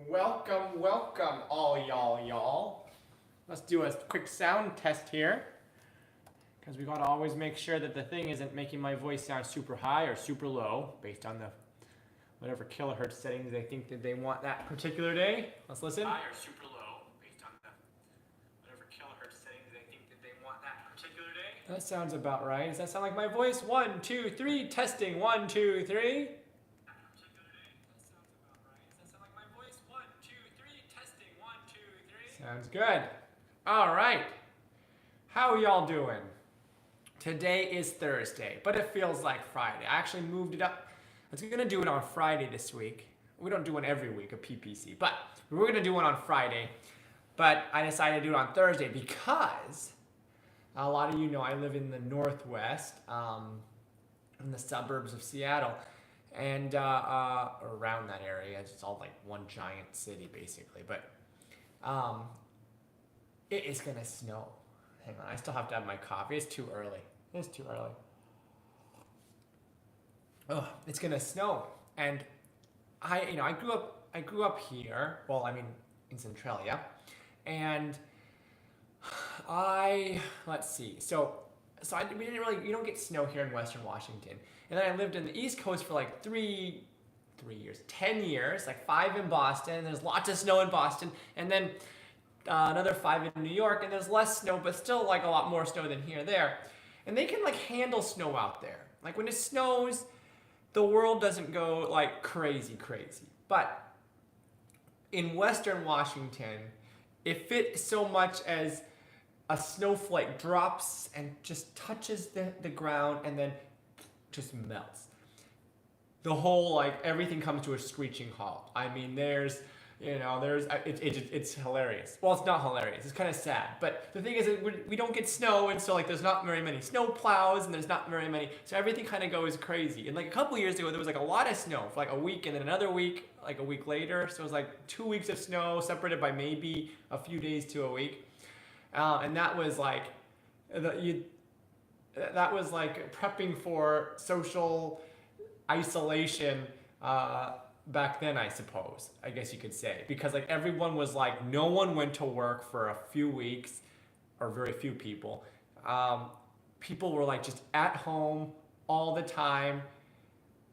Welcome all y'all. Let's do a quick sound test here, because we gotta always make sure that the thing isn't making my voice sound super high or super low based on the whatever kilohertz settings they think that they want that particular day. Let's listen. High or super low based on the whatever kilohertz settings they think that they want that particular day. That sounds about right. Does that sound like my voice? 1, 2, 3, testing. 1, 2, 3. Sounds good. All right. How are y'all doing? Today is Thursday, but it feels like Friday. I actually moved it up. I was going to do it on Friday this week. We don't do one every week, a PPC, but we were going to do one on Friday, but I decided to do it on Thursday because a lot of you know I live in the Northwest, in the suburbs of Seattle, and around that area. It's all like one giant city, basically, but it is gonna snow. Hang on, I still have to have my coffee. It's too early. It's too early. Oh, it's gonna snow, and I grew up here. Well, I mean, in Centralia, and let's see. We didn't really. You don't get snow here in Western Washington, and then I lived in the East Coast for like 10 years, like 5 in Boston. There's lots of snow in Boston, and then another 5 in New York, and there's less snow, but still like a lot more snow than here or there. And they can like handle snow out there. Like when it snows, the world doesn't go like crazy. But in Western Washington, if it so much as a snowflake drops and just touches the ground and then just melts, the whole, like, everything comes to a screeching halt. I mean, it's hilarious. Well, it's not hilarious. It's kind of sad. But the thing is that we don't get snow, and so, like, there's not very many snow plows, and there's not very many, so everything kind of goes crazy. And, like, a couple years ago, there was, like, a lot of snow for, like, a week, and then another week, like, a week later. So it was, like, 2 weeks of snow separated by maybe a few days to a week. And that was, like, prepping for social isolation back then, I suppose, I guess you could say, because like everyone was like, no one went to work for a few weeks, or very few people. People were like just at home all the time,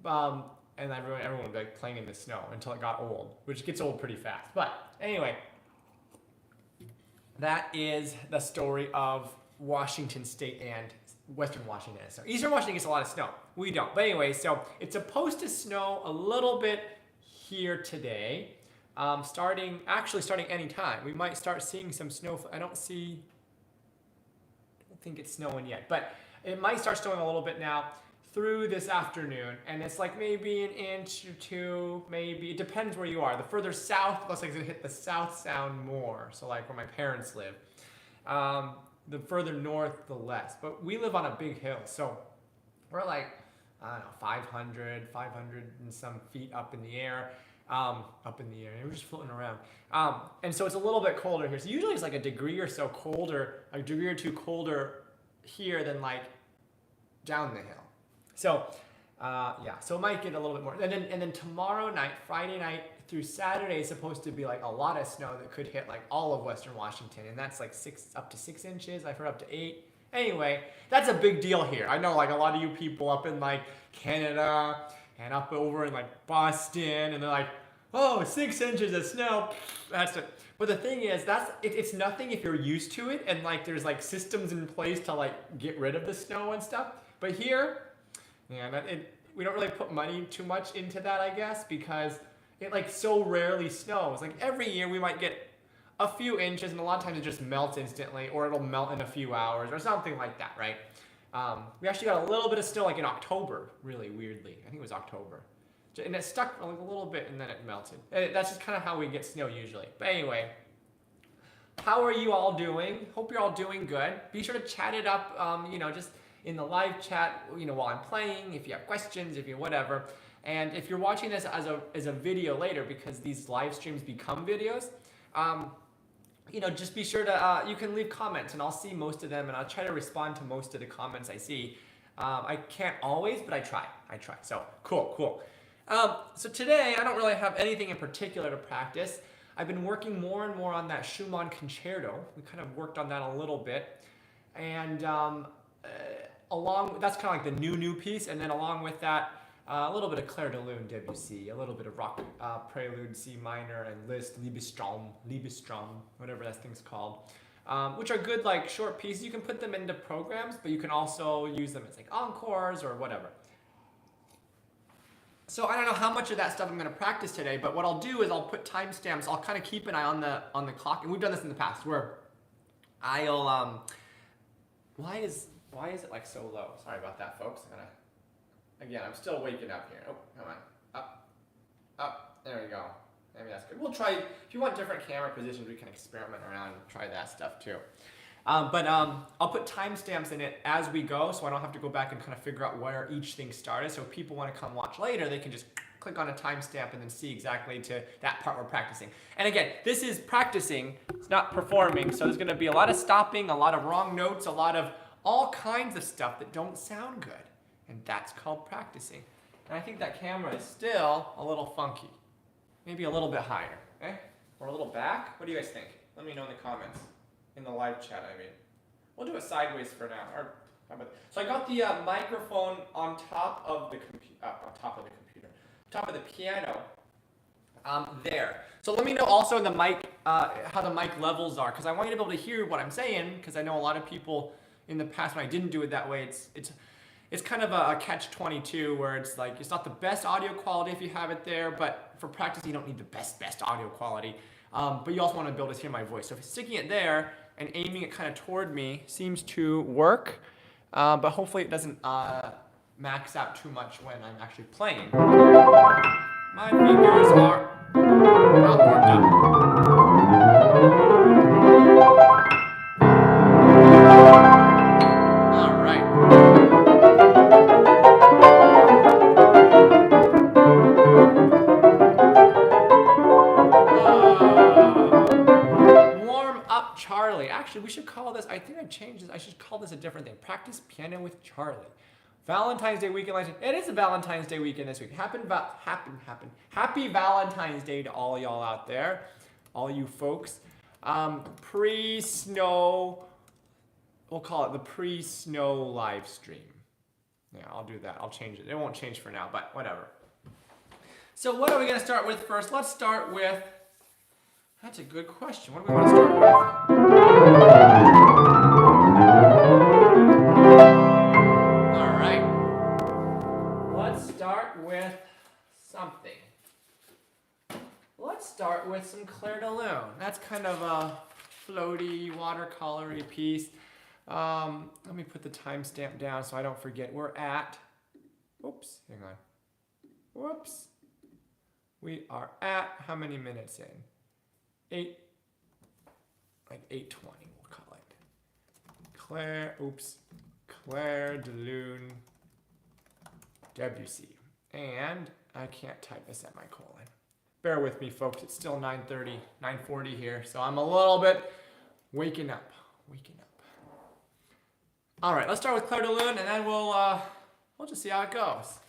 and everyone would be like playing in the snow until it got old, which gets old pretty fast. But anyway, that is the story of Washington State and Western Washington. So Eastern Washington gets a lot of snow. We don't. But anyway, so it's supposed to snow a little bit here today, starting anytime. We might start seeing some snow. I don't think it's snowing yet, but it might start snowing a little bit now through this afternoon, and it's like maybe an inch or two, maybe. It depends where you are. The further south, it looks like it's hit the South Sound more, so like where my parents live. The further north, the less. But we live on a big hill, so we're like, I don't know, 500 and some feet up in the air. And we're just floating around. And so it's a little bit colder here. So usually it's like a degree or so colder, a degree or two colder here than like down the hill. So so it might get a little bit more. And then tomorrow night, Friday night through Saturday is supposed to be like a lot of snow that could hit like all of Western Washington, and that's like up to 6 inches. I've heard up to 8. Anyway, that's a big deal here. I know like a lot of you people up in like Canada and up over in like Boston, and they're like, oh, 6 inches of snow. That's it. But the thing is, it's nothing if you're used to it, and like there's like systems in place to like get rid of the snow and stuff. But here, we don't really put money too much into that, I guess, because it like so rarely snows. Like every year we might get a few inches, and a lot of times it just melts instantly, or it'll melt in a few hours or something like that, right? We actually got a little bit of snow like in October, really weirdly. I think it was October. And it stuck like a little bit, and then it melted. That's just kind of how we get snow usually. But anyway, how are you all doing? Hope you're all doing good. Be sure to chat it up, just in the live chat, while I'm playing, if you have questions, if you whatever. And if you're watching this as a video later, because these live streams become videos, just be sure to, you can leave comments, and I'll see most of them, and I'll try to respond to most of the comments I see. I can't always, but I try. So, cool. So today, I don't really have anything in particular to practice. I've been working more and more on that Schumann Concerto. We kind of worked on that a little bit. And that's kind of like the new piece. And then along with that, a little bit of Clair de Lune, Debussy, a little bit of rock Prelude, C minor, and Liszt, Liebestraum, whatever that thing's called. Which are good, like, short pieces. You can put them into programs, but you can also use them as like encores or whatever. So I don't know how much of that stuff I'm going to practice today, but what I'll do is I'll put timestamps. I'll kind of keep an eye on the clock, and we've done this in the past where I'll why is it like so low? Sorry about that, folks. I'm still waking up here. Oh, come on, up. There we go. Maybe that's good. We'll try, if you want different camera positions, we can experiment around and try that stuff too. I'll put timestamps in it as we go, so I don't have to go back and kind of figure out where each thing started. So if people want to come watch later, they can just click on a timestamp and then see exactly to that part we're practicing. And again, this is practicing, it's not performing, so there's going to be a lot of stopping, a lot of wrong notes, a lot of all kinds of stuff that don't sound good. And that's called practicing. And I think that camera is still a little funky. Maybe a little bit higher, eh? Or a little back? What do you guys think? Let me know in the comments. In the live chat, I mean. We'll do it sideways for now. So I got the microphone on top of the top of the piano, there. So let me know also in the mic, how the mic levels are, because I want you to be able to hear what I'm saying, because I know a lot of people in the past when I didn't do it that way, it's kind of a catch-22 where it's like, it's not the best audio quality if you have it there, but for practice you don't need the best audio quality. But you also want to be able to hear my voice. So if sticking it there and aiming it kind of toward me seems to work, but hopefully it doesn't max out too much when I'm actually playing. My fingers are not warmed up. Charlie. Actually, we should call this, I think I changed this, I should call this a different thing. Practice piano with Charlie. Valentine's Day weekend. It is a Valentine's Day weekend this week. Happy Valentine's Day to all y'all out there. All you folks. Pre-snow, we'll call it the pre-snow live stream. Yeah, I'll do that. I'll change it. It won't change for now, but whatever. So what are we going to start with first? Let's start with, that's a good question. What do we want to start with? All right. Let's start with something. Let's start with some Clair de Lune. That's kind of a floaty, watercolory piece. Let me put the timestamp down so I don't forget. We're at, oops, hang on. Whoops. We are at, how many minutes in? 8:20, we'll call it. Clair de Lune, Debussy. And I can't type a semicolon. Bear with me, folks. It's still 9:30, 9:40 here, so I'm a little bit waking up. All right, let's start with Clair de Lune, and then we'll just see how it goes.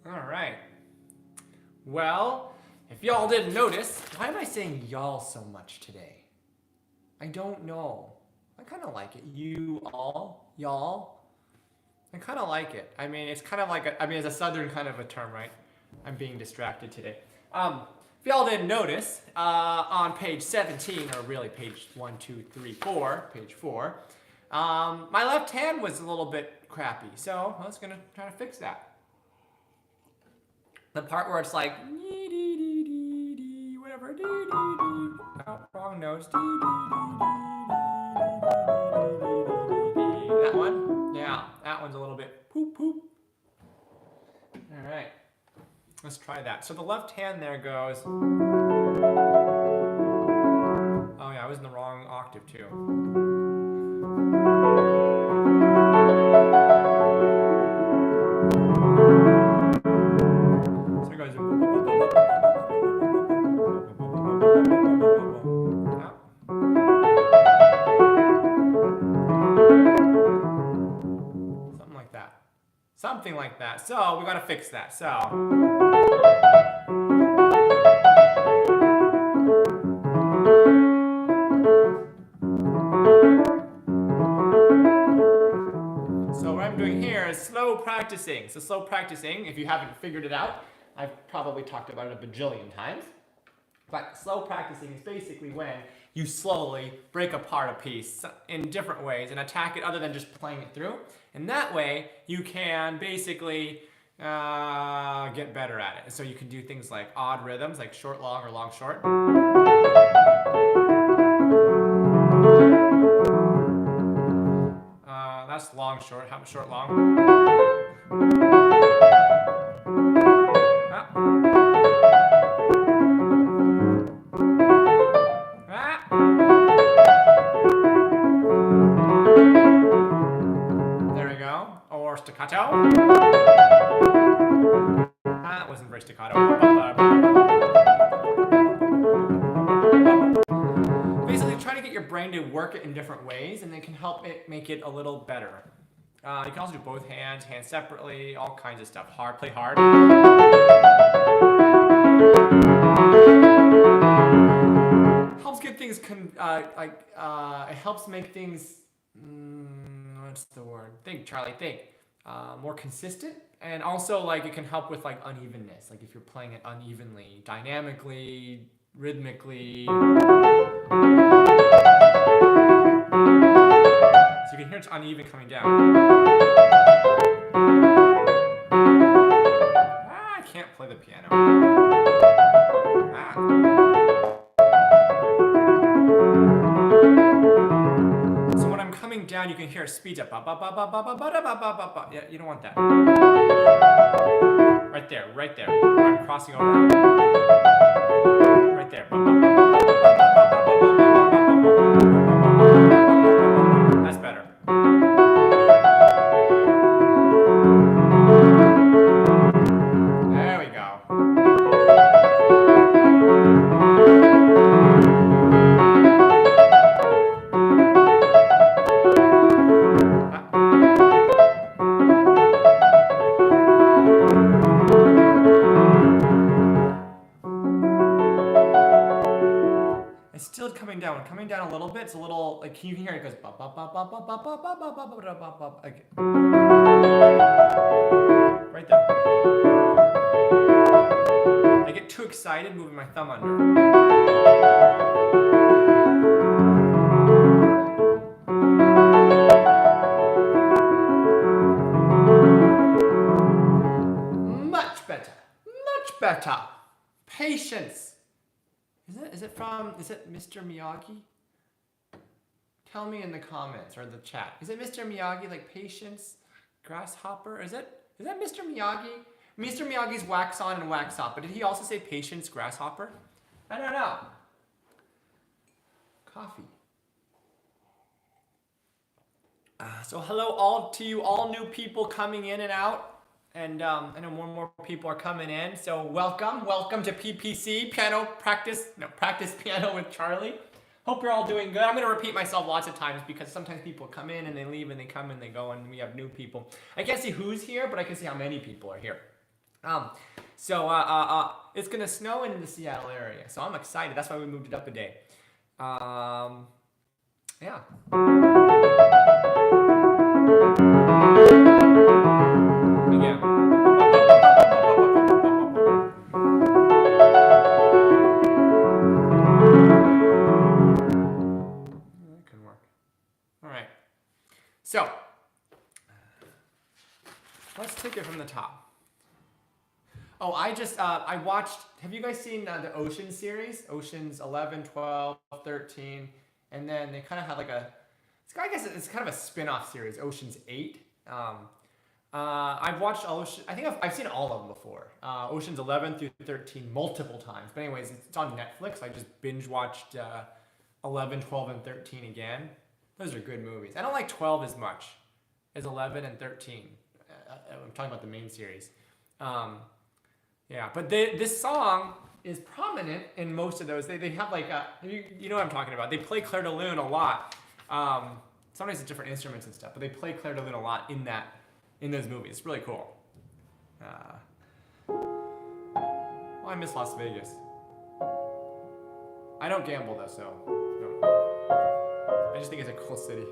All right. Well, if y'all didn't notice, why am I saying y'all so much today? I don't know. I kind of like it. You all, y'all. I kind of like it. I mean, it's kind of like it's a southern kind of a term, right? I'm being distracted today. If y'all didn't notice, on page 17, or really page 1, 2, 3, 4, page 4, my left hand was a little bit crappy, so I was gonna try to fix that. The part where it's like whatever, oh, wrong notes. That one, yeah, that one's a little bit poop poop. All right, let's try that. So the left hand there goes. Oh yeah, I was in the wrong octave too. Something like that. So we gotta fix that. So what I'm doing here is slow practicing. So slow practicing, if you haven't figured it out, I've probably talked about it a bajillion times. But slow practicing is basically when you slowly break apart a piece in different ways and attack it other than just playing it through. And that way, you can basically get better at it. So you can do things like odd rhythms, like short, long, or long, short. That's long, short. How much short, long? There we go. Or staccato. That wasn't very staccato. Basically, try to get your brain to work it in different ways, and it can help it make it a little better. You can also do both hands separately, all kinds of stuff. Hard, play hard. Helps get things, it helps make things, what's the word? Think, Charlie, think. More consistent. And also, like, it can help with, like, unevenness. Like, if you're playing it unevenly, dynamically, rhythmically. So you can hear it's uneven coming down. I can't play the piano. So when I'm coming down, you can hear it speed up. Yeah, you don't want that. Right there, right there. Where I'm crossing over. Right there. It's still coming down a little bit. It's a little like, can you hear it? It goes ba ba ba ba ba ba ba ba ba ba ba ba ba, like right there. I get too excited moving my thumb under. Much better. Much better. Patience. Is it Mr. Miyagi? Tell me in the comments or the chat. Is it Mr. Miyagi, like patience, grasshopper? Is that Mr. Miyagi? Mr. Miyagi's wax on and wax off, but did he also say patience, grasshopper? I don't know. Coffee. So hello all to you, all new people coming in and out. And I know more and more people are coming in. So welcome to PPC, practice piano with Charlie. Hope you're all doing good. I'm gonna repeat myself lots of times because sometimes people come in and they leave and they come and they go and we have new people. I can't see who's here, but I can see how many people are here. It's gonna snow in the Seattle area, so I'm excited. That's why we moved it up a day. Yeah. Again. That can work. All right. So let's take it from the top. Oh, I watched, have you guys seen the Ocean series? Oceans 11, 12, 13, and then they kind of had like I guess it's kind of a spin-off series, Oceans 8. I've watched I think I've seen all of them before. Oceans 11 through 13 multiple times. But anyways, it's on Netflix. I just binge watched 11, 12, and 13 again. Those are good movies. I don't like 12 as much as 11 and 13. I'm talking about the main series. Yeah, but this song is prominent in most of those. They have like you know what I'm talking about. They play Clair de Lune a lot. Sometimes it's different instruments and stuff, but they play Clair de Lune a lot in those movies. It's really cool. I miss Las Vegas. I don't gamble though, so no. I just think it's a cool city.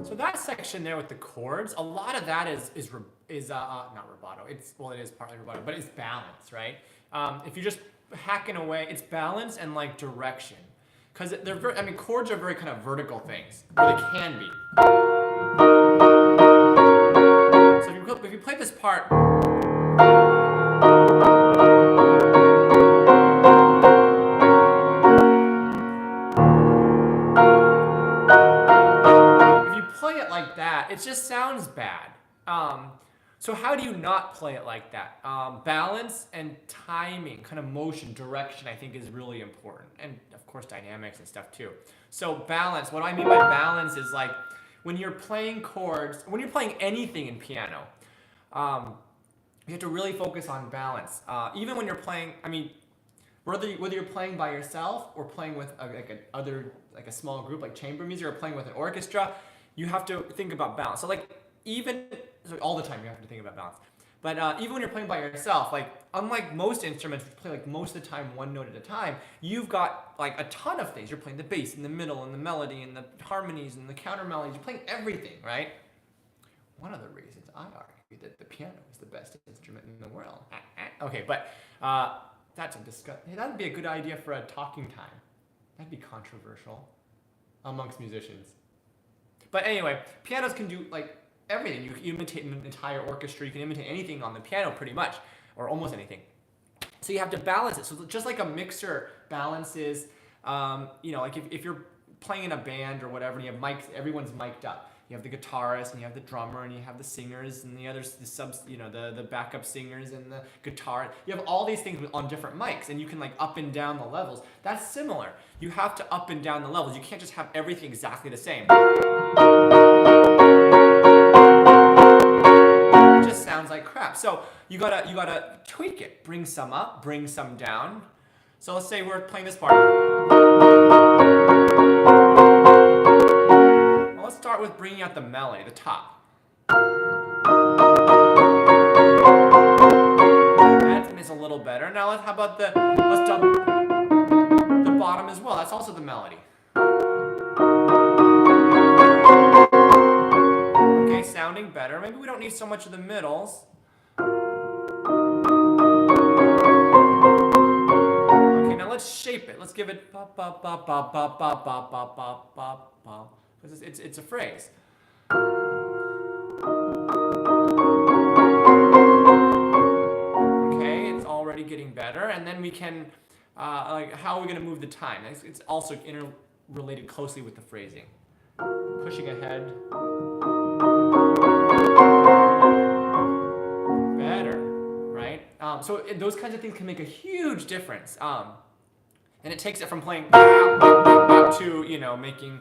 So that section there with the chords, a lot of that is not rubato. It is partly rubato, but it's balance, right? If you're just hacking away, it's balance and like direction, because chords are very kind of vertical things, or they can be. So if you play this part. It just sounds bad. So how do you not play it like that? Balance and timing, kind of motion, direction, I think is really important. And of course, dynamics and stuff too. So balance, what I mean by balance is like when you're playing chords, when you're playing anything in piano, you have to really focus on balance. Even when you're playing, I mean, whether you're playing by yourself or playing with a small group like chamber music or playing with an orchestra, you have to think about balance. So like all the time you have to think about balance. But even when you're playing by yourself, like unlike most instruments which play like most of the time one note at a time, you've got like a ton of things. You're playing the bass and the middle and the melody and the harmonies and the counter melodies. You're playing everything, right? One of the reasons I argue that the piano is the best instrument in the world. Okay, but that's a discussion. Hey, that would be a good idea for a talking time. That'd be controversial amongst musicians. But anyway, pianos can do like everything. You can imitate an entire orchestra. You can imitate anything on the piano pretty much, or almost anything. So you have to balance it. So just like a mixer balances, like if you're playing in a band or whatever, and you have mics, everyone's mic'd up. You have the guitarist, and you have the drummer, and you have the singers, and the others, the backup singers, and the guitar. You have all these things on different mics, and you can like up and down the levels. That's similar. You have to up and down the levels. You can't just have everything exactly the same. It just sounds like crap. So you gotta tweak it. Bring some up, bring some down. So let's say we're playing this part. Let's start with bringing out the melody, the top. That is a little better. Now let's double the bottom as well. That's also the melody. Okay, sounding better. Maybe we don't need so much of the middles. Okay, now let's shape it. Let's give it ba ba ba ba ba ba ba ba ba ba ba. It's a phrase. Okay, it's already getting better, and then we can, how are we going to move the time? It's also interrelated closely with the phrasing. Pushing ahead. Better, right? So those kinds of things can make a huge difference. And it takes it from playing to, making.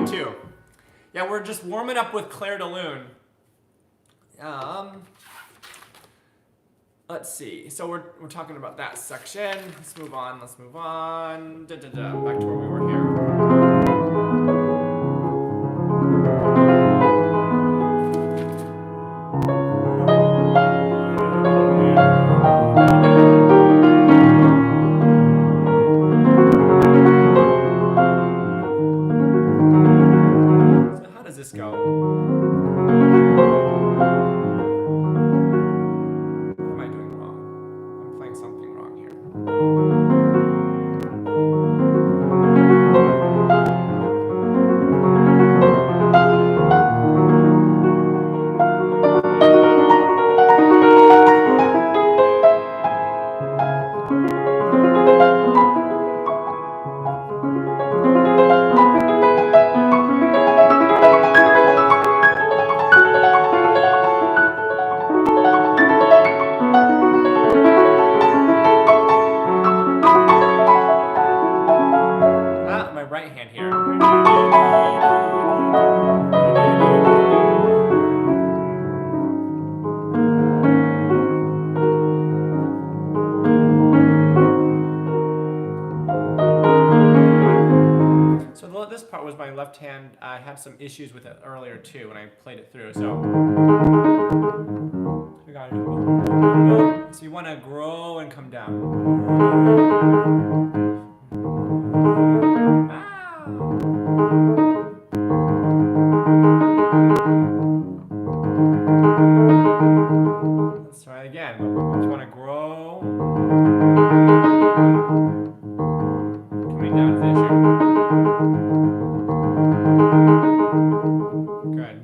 Too. Yeah, we're just warming up with Clair de Lune. Let's see. So we're talking about that section. Let's move on. Back to where we were here. Hand, I had some issues with it earlier too when I played it through. So we got it. So you want to grow and come down. Let's try it again. You want to grow. Coming down to the issue. Good.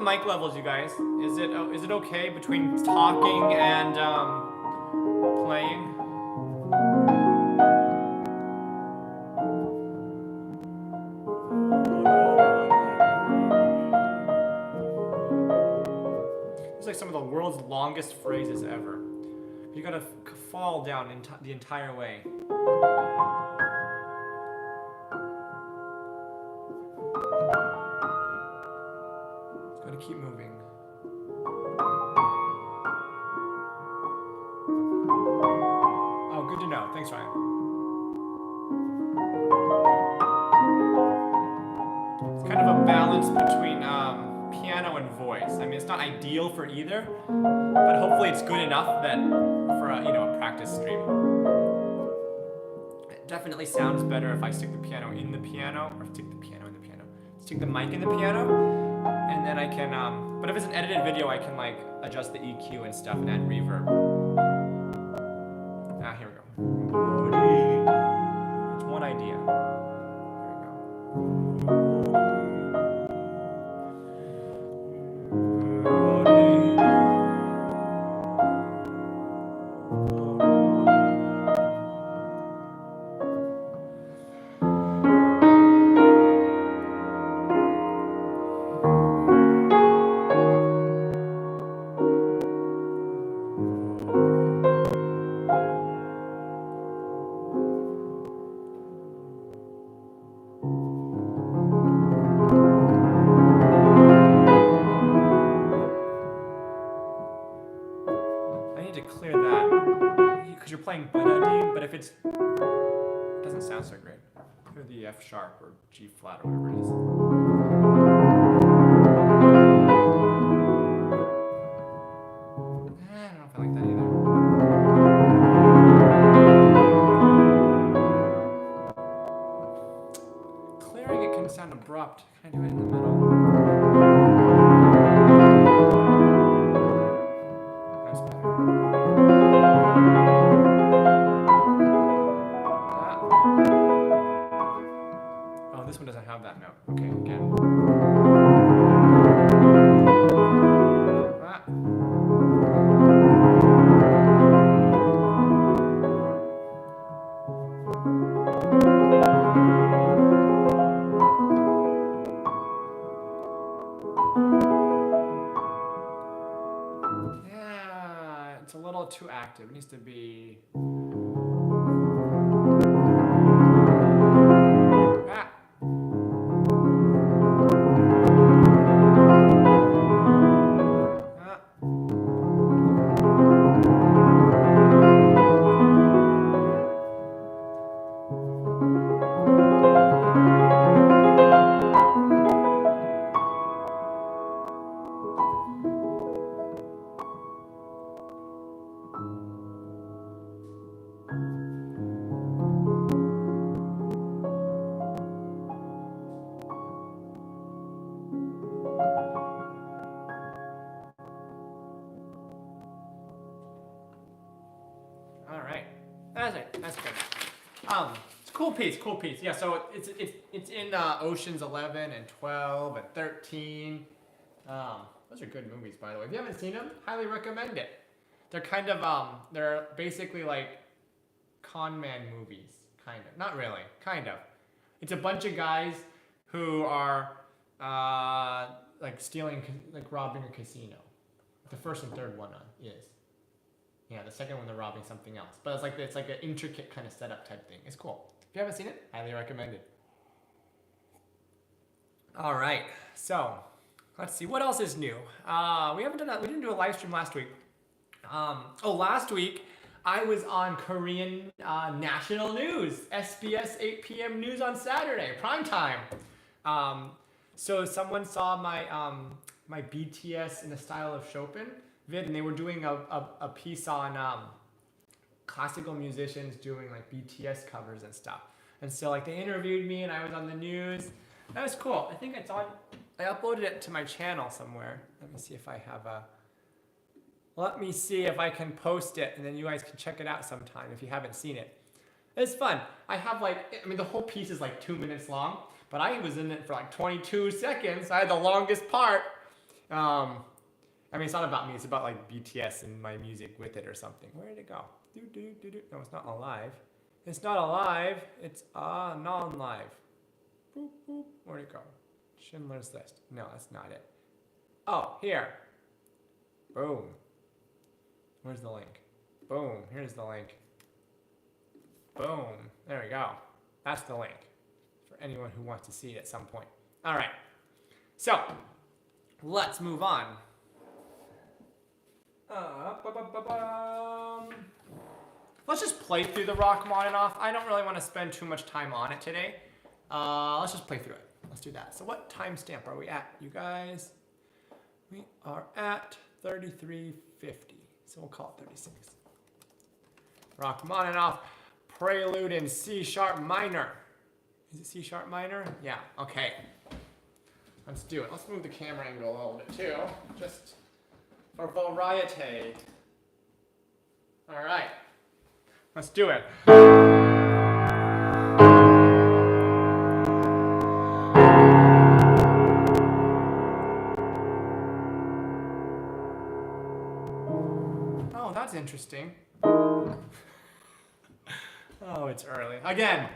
mic levels, you guys? Is it okay between talking and playing? It's like some of the world's longest phrases ever. You gotta fall down the entire way. It's gotta keep moving. Oh, good to know. Thanks, Ryan. It's kind of a balance between piano and voice. I mean, it's not ideal for either, but hopefully it's good enough that for a practice stream. It definitely sounds better if I stick the piano in the piano, or stick the piano in the piano. Stick the mic in the piano, and then I can. But if it's an edited video, I can like adjust the EQ and stuff and add reverb. Here we go. It's one idea. There we go. It doesn't sound so great. Clear the F sharp or G flat or whatever it is. I don't know if I like that either. Clearing it can sound abrupt. Can I do it in the middle? That's better. This one doesn't have that note. Okay, again. Ah. Yeah, it's a little too active. It needs to be. That's good. It's a cool piece. Yeah, so it's in Oceans 11 and 12 and 13. Those are good movies, by the way. If you haven't seen them, highly recommend it. They're kind of they're basically like con man movies, kind of. Not really, kind of. It's a bunch of guys who are like stealing, like robbing a casino. The first and third one is. Yeah, the second one they're robbing something else. But it's like an intricate kind of setup type thing. It's cool. If you haven't seen it, highly recommend it. All right, so let's see what else is new. We didn't do a live stream last week. Last week I was on Korean national news, SBS 8 p.m. news on Saturday, prime time. So someone saw my my BTS in the style of Chopin vid, and they were doing a piece on classical musicians doing like BTS covers and stuff. And so like they interviewed me and I was on the news. That was cool. I think it's on, I uploaded it to my channel somewhere. Let me see if I have let me see if I can post it and then you guys can check it out sometime if you haven't seen it. It's fun. I have the whole piece is like 2 minutes long, but I was in it for like 22 seconds. I had the longest part. I mean, it's not about me. It's about like BTS and my music with it or something. Where did it go? No, it's not alive. It's not alive. It's non-live. Boop, boop. Where'd it go? Schindler's List. No, that's not it. Oh, here. Boom. Where's the link? Boom. Here's the link. Boom. There we go. That's the link for anyone who wants to see it at some point. All right. So, let's move on. Let's just play through the Rachmaninoff. I don't really want to spend too much time on it today. Let's just play through it. Let's do that. So what timestamp are we at, you guys? We are at 33:50. So we'll call it 36. Rachmaninoff, Prelude in C sharp minor. Is it C sharp minor? Yeah, okay. Let's do it. Let's move the camera angle a little bit too, just for variety. All right, let's do it. Oh, that's interesting. Oh, it's early. Again.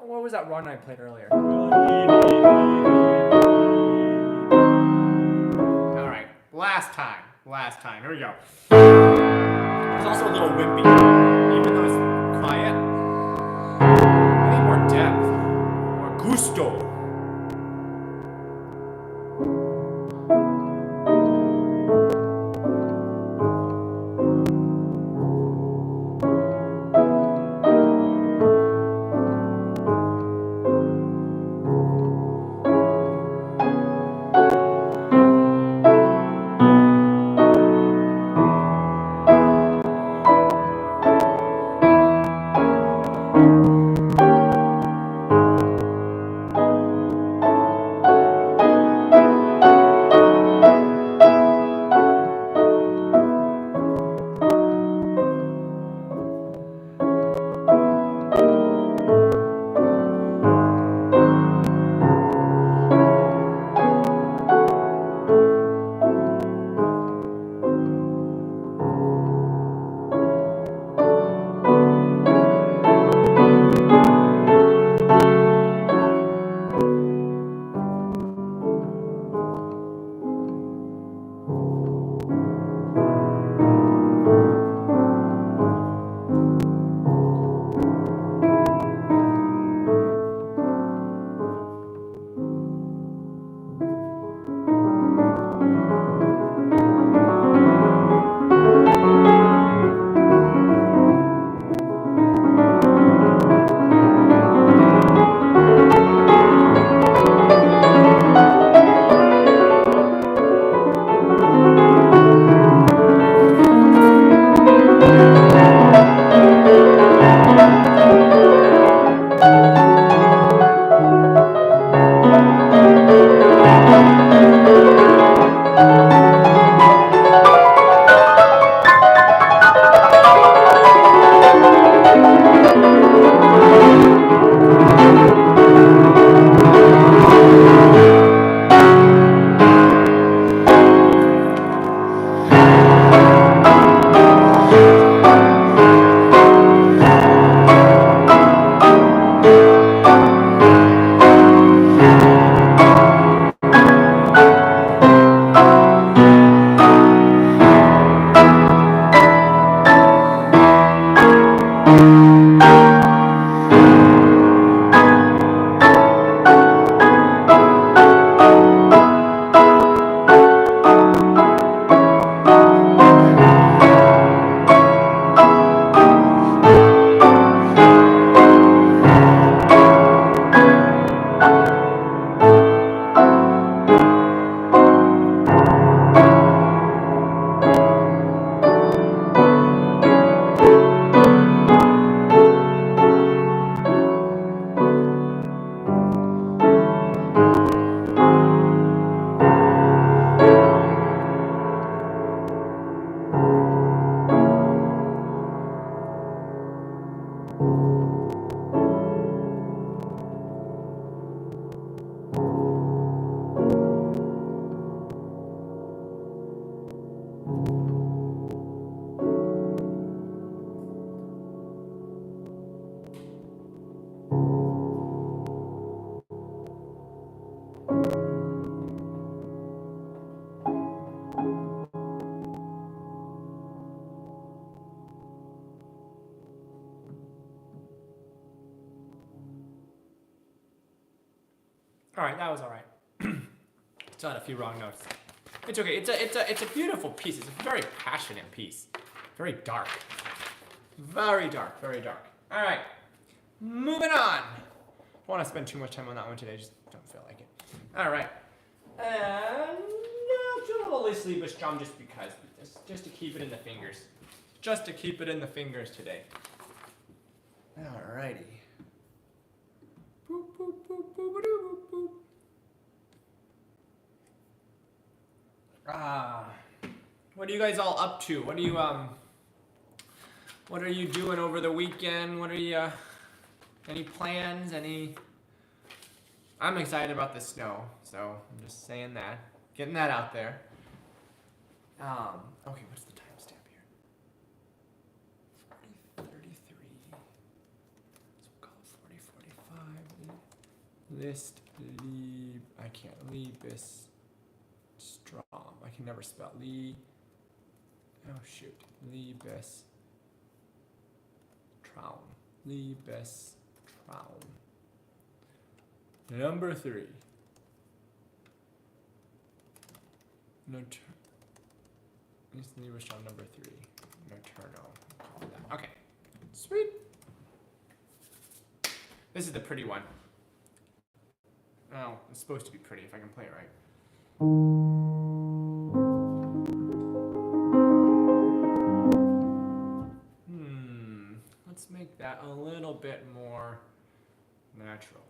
What was that run I played earlier? All right, last time. Here we go. It's also a little wimpy, even though it's quiet. I need more depth, more gusto. All right, that was all right. Still had a few wrong notes. It's okay. It's a beautiful piece. It's a very passionate piece. Very dark. Very dark. Very dark. All right. Moving on. I don't want to spend too much time on that one today. I just don't feel like it. All right. And do a little Liebestraum just because. Just to keep it in the fingers. Just to keep it in the fingers today. All righty. Boop, boop, boop, boop, boop, boop. What are you guys all up to? What are you doing over the weekend? What are you, any plans? I'm excited about the snow, so I'm just saying that. Getting that out there. Okay, what's the timestamp here? 40:33. So we'll call it 40:45. Liszt, I can't, Liebestraum. I can never spell oh shoot. Liebestraum. Number 3. Liebestraum number 3. Notturno. Okay. Sweet. This is the pretty one. Oh, it's supposed to be pretty if I can play it right. Let's make that a little bit more natural.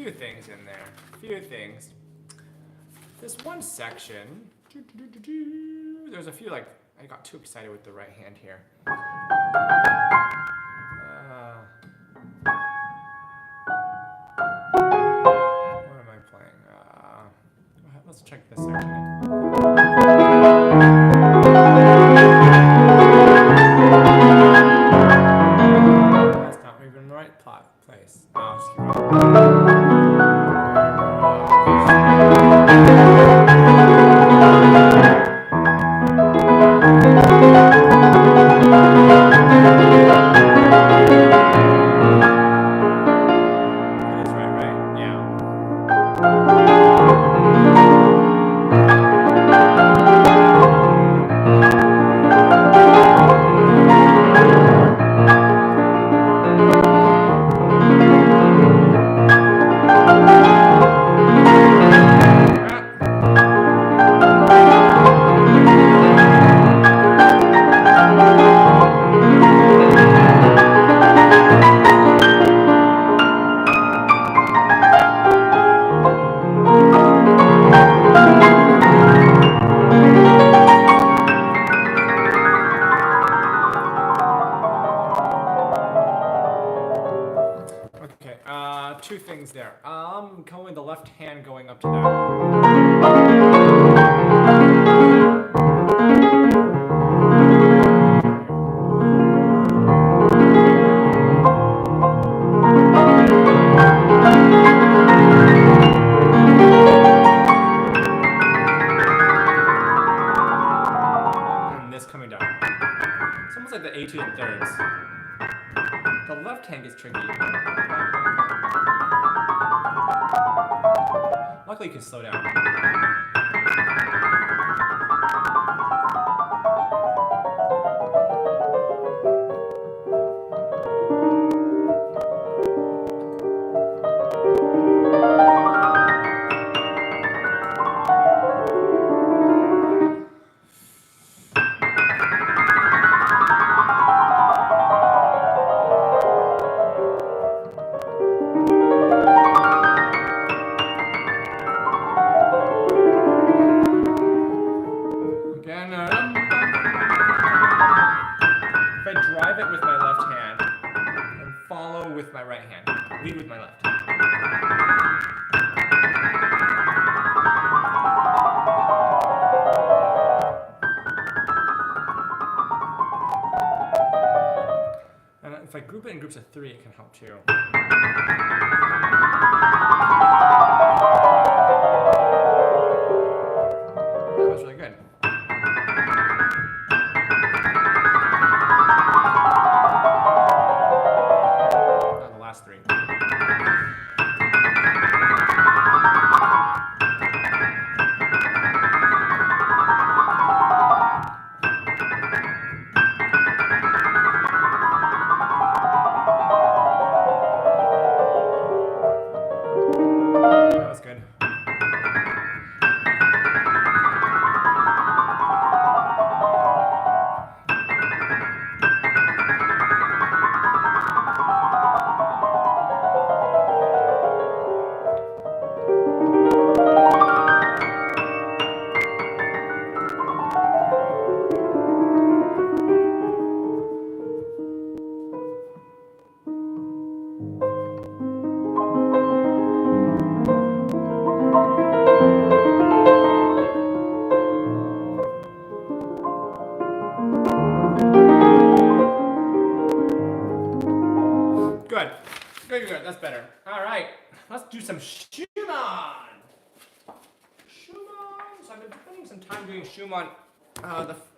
few things in there. Few things. This one section, there's a few, like, I got too excited with the right hand here. What am I playing? Let's check this section. That's not even the right place. Two things there. I'm going the left hand going up to and this coming down. It's almost like the etude in thirds. The left hand gets tricky. Luckily, you can slow down. With my right hand. Lead with my left. And if I group it in groups of 3, it can help too. That was really good. Last 3. That was good. Good. That's better. All right. Let's do some Schumann. So I've been spending some time doing Schumann.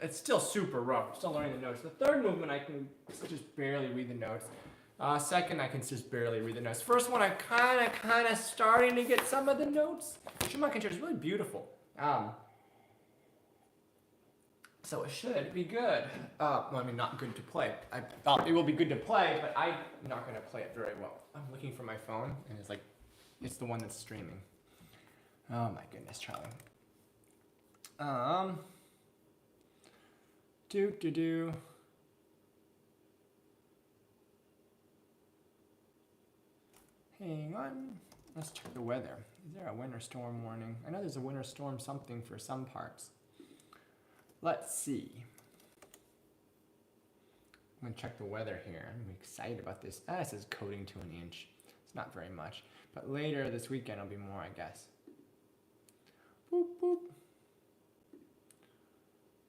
It's still super rough. I'm still learning the notes. The third movement, I can just barely read the notes. Second, I can just barely read the notes. First one, I'm kind of starting to get some of the notes. Schumann Concerto is really beautiful. So it should be good. Well, I mean, not good to play. I thought it will be good to play, but I'm not going to play it very well. I'm looking for my phone, and it's the one that's streaming. Oh my goodness, Charlie. Hang on. Let's check the weather. Is there a winter storm warning? I know there's a winter storm something for some parts. Let's see. I'm gonna check the weather here. I'm excited about this. It says coating to 1 inch. It's not very much, but later this weekend it'll be more, I guess. Boop, boop.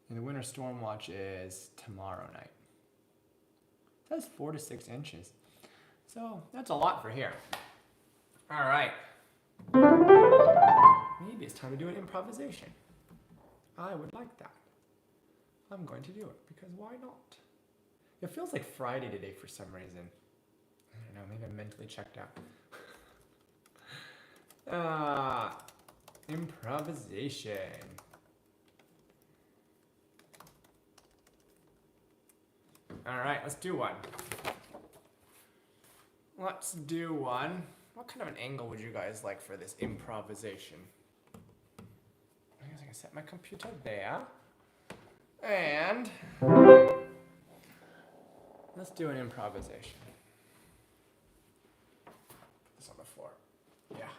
And the winter storm watch is tomorrow night. It says 4 to 6 inches. So that's a lot for here. All right. Maybe it's time to do an improvisation. I would like that. I'm going to do it because why not? It feels like Friday today for some reason. I don't know, maybe I'm mentally checked out. Improvisation. All right, let's do one. Let's do one. What kind of an angle would you guys like for this improvisation? I guess I can set my computer there. And let's do an improvisation. Put this on the floor. Yeah.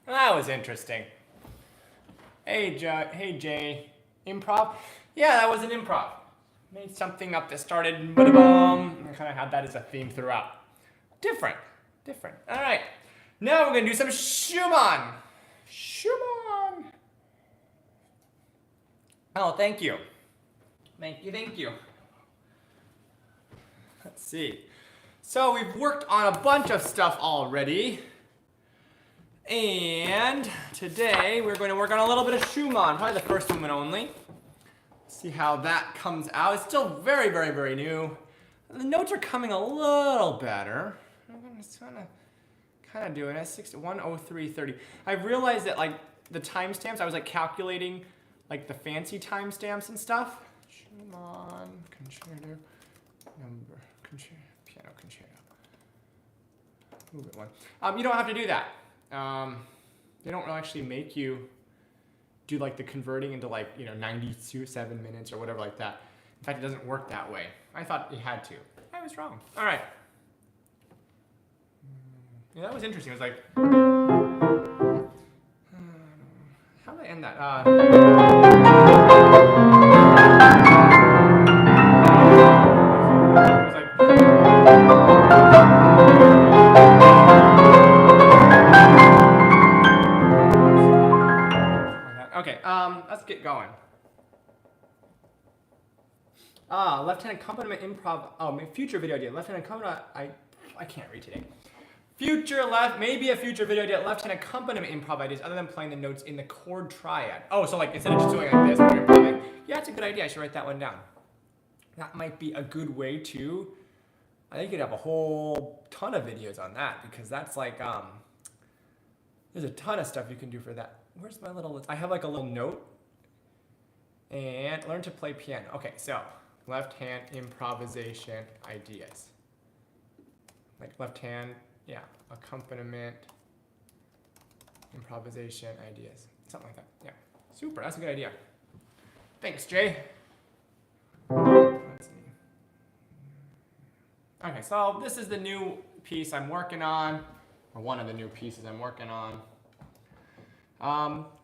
That was interesting. Hey, Jay. Improv? Yeah, that was an improv. Made something up that started ba-da-bum. I kind of had that as a theme throughout. Different. All right. Now we're going to do some Schumann. Oh, thank you. Thank you. Let's see. So we've worked on a bunch of stuff already. And today we're going to work on a little bit of Schumann, probably the first movement only. See how that comes out. It's still very, very, very new. The notes are coming a little better. I'm just kind of doing it. 1:03:30. I've realized that like the timestamps, I was like calculating like the fancy timestamps and stuff. Schumann concerto piano concerto. Movement 1. You don't have to do that. They don't actually make you do like the converting into like 97 minutes or whatever like that. In fact, it doesn't work that way. I thought it had to. I was wrong. All right. Yeah, that was interesting. It was like, how did I end that? It was like. Okay, let's get going. Left-hand accompaniment improv. Oh, future video idea. Left-hand accompaniment. I can't read today. Maybe a future video idea. Left-hand accompaniment improv ideas other than playing the notes in the chord triad. Oh, so like instead of just doing like this when you're improvising. Yeah, it's a good idea. I should write that one down. That might be a good way to. I think you could have a whole ton of videos on that because that's like there's a ton of stuff you can do for that. Where's my little? I have like a little note. And learn to play piano. Okay, so left hand improvisation ideas. Like left hand, yeah, accompaniment, improvisation ideas. Something like that. Yeah. Super, that's a good idea. Thanks, Jay. Let's see. Okay, so this is the new piece I'm working on, or one of the new pieces I'm working on.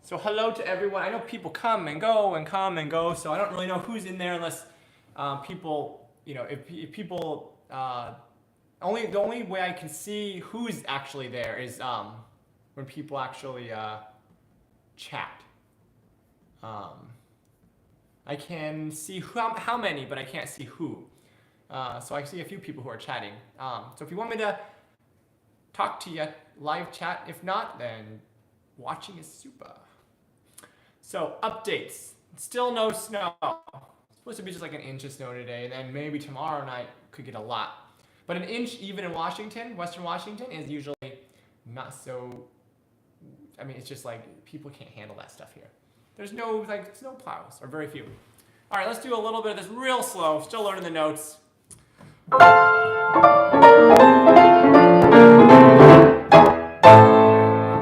So hello to everyone. I know people come and go, so I don't really know who's in there unless people, if people, the only way I can see who's actually there is when people actually chat. I can see how many, but I can't see who. So I see a few people who are chatting. So if you want me to talk to you, live chat. If not, then watching is super. So updates. Still no snow. It's supposed to be just like an inch of snow today, and then maybe tomorrow night could get a lot. But an inch even in Washington, Western Washington, is usually not so. I mean, it's just like people can't handle that stuff here. There's no like snow plows, or very few. All right, let's do a little bit of this real slow. Still learning the notes.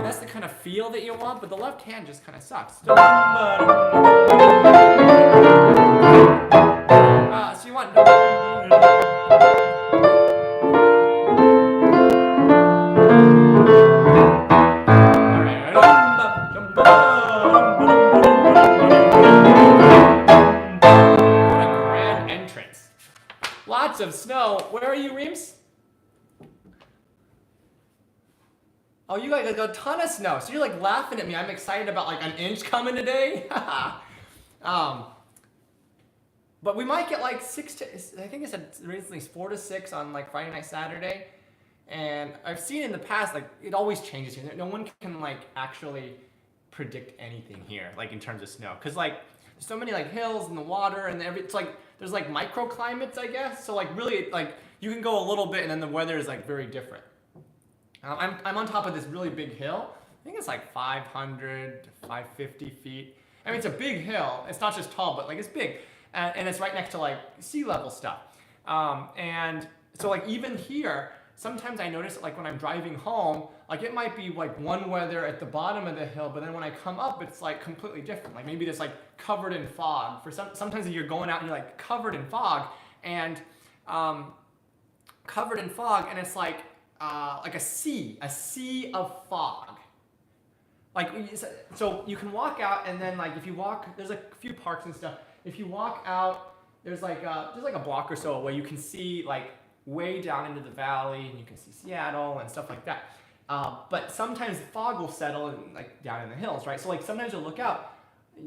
That's the kind of feel that you want, but the left hand just kind of sucks. So you want. What a grand entrance. Lots of snow. Where are you, Reems? Oh, you guys got a ton of snow. So you're like laughing at me. I'm excited about like an inch coming today. But we might get like 6 to, I think it said recently 4 to 6 on like Friday night, Saturday. And I've seen in the past, like it always changes here. No one can like actually predict anything here, like in terms of snow. Cause like there's so many like hills and the water and it's like, there's like microclimates, I guess. So like really like you can go a little bit and then the weather is like very different. I'm on top of this really big hill. I think it's like 500 to 550 feet. I mean, it's a big hill. It's not just tall, but like it's big. And it's right next to like sea level stuff. And so like even here, sometimes I notice like when I'm driving home, like it might be like one weather at the bottom of the hill, but then when I come up, it's like completely different. Like maybe it's like covered in fog. Sometimes you're going out and you're like covered in fog and it's like a sea of fog. like, so you can walk out, and then like if you walk, there's a few parks and stuff. If you walk out, there's like a block or so away, you can see like way down into the valley, and you can see Seattle and stuff like that. But sometimes the fog will settle and like down in the hills, right? So like sometimes you'll look out.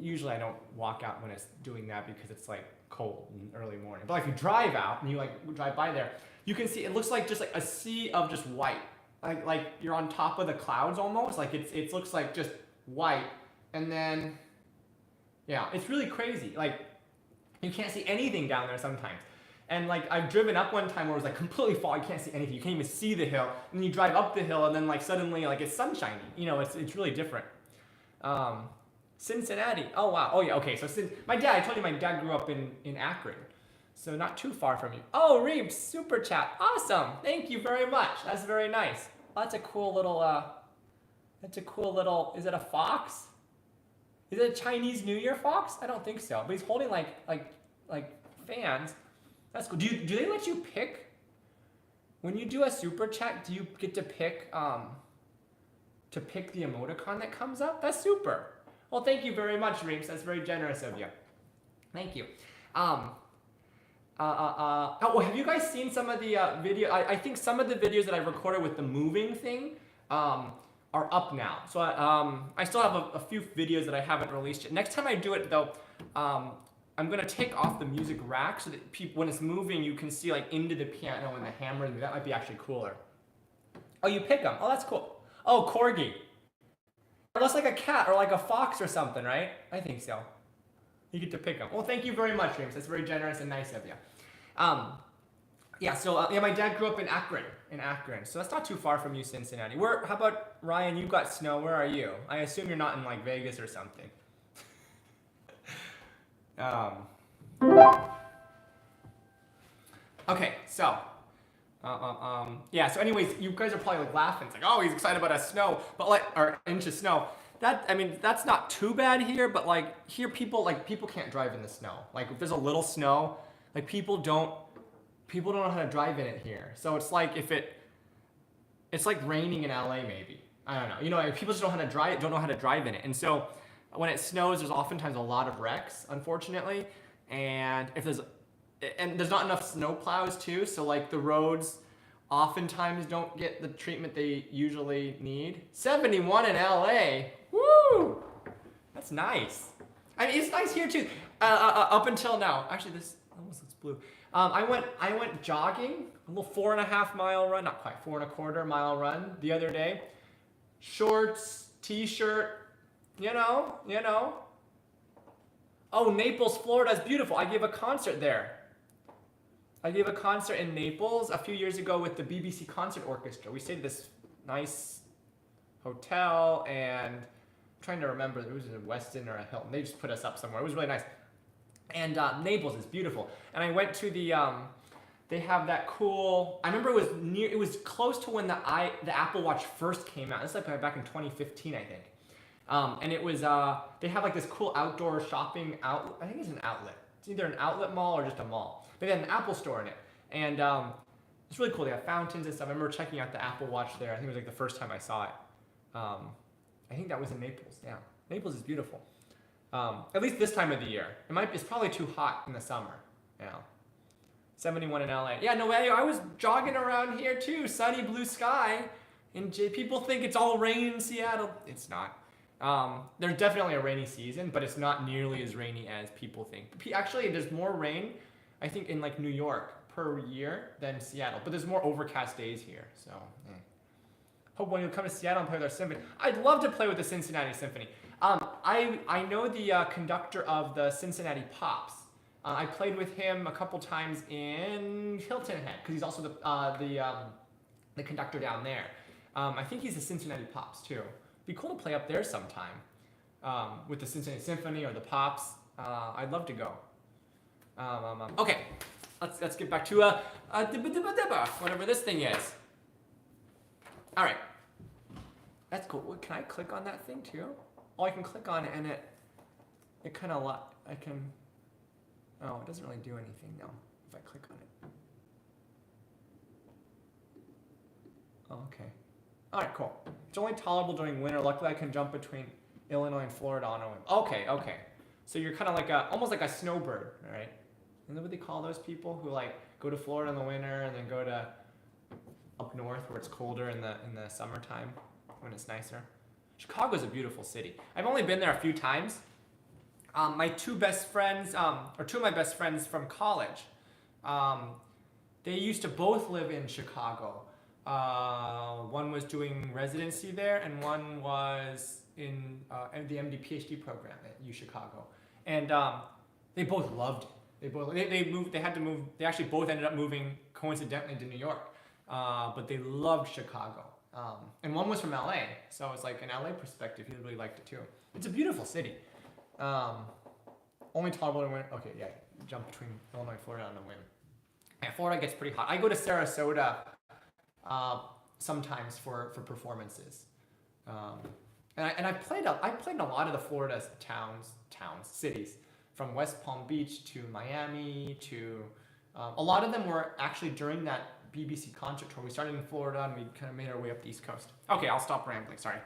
Usually I don't walk out when it's doing that because it's like cold in early morning. But like if you drive out and you like drive by there, you can see it looks like just like a sea of just white. Like you're on top of the clouds almost. Like it looks like just white. And then yeah, it's really crazy. Like you can't see anything down there sometimes. And like I've driven up one time where it was like completely fog, you can't see anything, you can't even see the hill. And then you drive up the hill and then like suddenly like it's sunshiny. You know, it's really different. Cincinnati. Oh wow. Oh yeah. Okay. So my dad, I told you my dad grew up in Akron, so not too far from you. Oh, Reeb, super chat. Awesome. Thank you very much. That's very nice. That's a cool little. That's a cool little. Is it a fox? Is it a Chinese New Year fox? I don't think so. But he's holding like fans. That's cool. Do they let you pick when you do a super chat? Do you get to pick the emoticon that comes up? That's super. Well, thank you very much, Reems. That's very generous of you. Thank you. Oh, have you guys seen some of the video? I think some of the videos that I recorded with the moving thing are up now. So I still have a few videos that I haven't released yet. Next time I do it, though, I'm gonna take off the music rack so that people, when it's moving, you can see like into the piano and the hammer. That might be actually cooler. Oh, you pick them. Oh, that's cool. Oh, corgi. It looks like a cat or like a fox or something, right? I think so. You get to pick them. Well, thank you very much, James. That's very generous and nice of you. Yeah, so yeah, my dad grew up in Akron, so that's not too far from you, Cincinnati. How about Ryan? You got snow. Where are you? I assume you're not in like Vegas or something. Okay, so. Yeah, so anyways, you guys are probably like laughing. It's like, oh, he's excited about a snow, but like, or inch of snow. I mean, that's not too bad here, but like here people can't drive in the snow. Like if there's a little snow, like people don't know how to drive in it here. So it's like it's like raining in LA maybe. I don't know. You know, like people just don't know how to drive in it. And so when it snows, there's oftentimes a lot of wrecks, unfortunately. And there's not enough snow plows too, so like the roads oftentimes don't get the treatment they usually need. 71 in LA, woo! That's nice. I mean, it's nice here too. Up until now, actually, this almost looks blue. I went jogging, a little 4.5 mile run, not quite 4.25 mile run the other day. Shorts, t-shirt, you know. Oh, Naples, Florida is beautiful. I gave a concert there. I gave a concert in Naples a few years ago with the BBC Concert Orchestra. We stayed at this nice hotel, and I'm trying to remember, it was a Westin or a Hilton. They just put us up somewhere. It was really nice. And Naples is beautiful. And I went to the, they have that cool, I remember it was close to when the Apple Watch first came out. This was like back in 2015, I think. And it was, they have like this cool outdoor shopping outlet. I think it's an outlet. It's either an outlet mall or just a mall. But they had an Apple store in it. And it's really cool. They have fountains and stuff. I remember checking out the Apple Watch there. I think it was like the first time I saw it. I think that was in Naples. Yeah. Naples is beautiful. At least this time of the year. It's probably too hot in the summer. Yeah. 71 in LA. Yeah, no, I was jogging around here too. Sunny blue sky. And people think it's all rain in Seattle. It's not. There's definitely a rainy season, but it's not nearly as rainy as people think. Actually, there's more rain, I think, in like New York per year than Seattle, but there's more overcast days here. So, hope when you come to Seattle and play with our symphony. I'd love to play with the Cincinnati Symphony. I know the conductor of the Cincinnati Pops. I played with him a couple times in Hilton Head because he's also the conductor down there. I think he's the Cincinnati Pops too. Be cool to play up there sometime with the Cincinnati Symphony or the Pops. I'd love to go. Okay, let's get back to whatever this thing is. All right, that's cool. Can I click on that thing too? Oh, I can click on it and it kind of I can. Oh, it doesn't really do anything now if I click on it. Oh, okay. All right, cool. It's only tolerable during winter. Luckily, I can jump between Illinois and Florida on a whim. Okay, okay. So you're kind of like almost like a snowbird, right? Isn't that what they call those people who like go to Florida in the winter and then go to up north where it's colder in the summertime when it's nicer? Chicago's a beautiful city. I've only been there a few times. My two best friends, or two of my best friends from college, they used to both live in Chicago. One was doing residency there, and one was in the MD PhD program at U Chicago. And they both loved it. They moved. They had to move. They actually both ended up moving coincidentally to New York, but they loved Chicago. And one was from LA, so it's like an LA perspective. He really liked it too. It's a beautiful city. Only tolerable in winter. Okay, yeah, jump between Illinois and Florida on a whim. And Florida gets pretty hot. I go to Sarasota sometimes for performances, and I played in a lot of the Florida cities, from West Palm Beach to Miami to a lot of them were actually during that BBC concert tour. We started in Florida and we kind of made our way up the East Coast. Okay, I'll stop rambling. Sorry.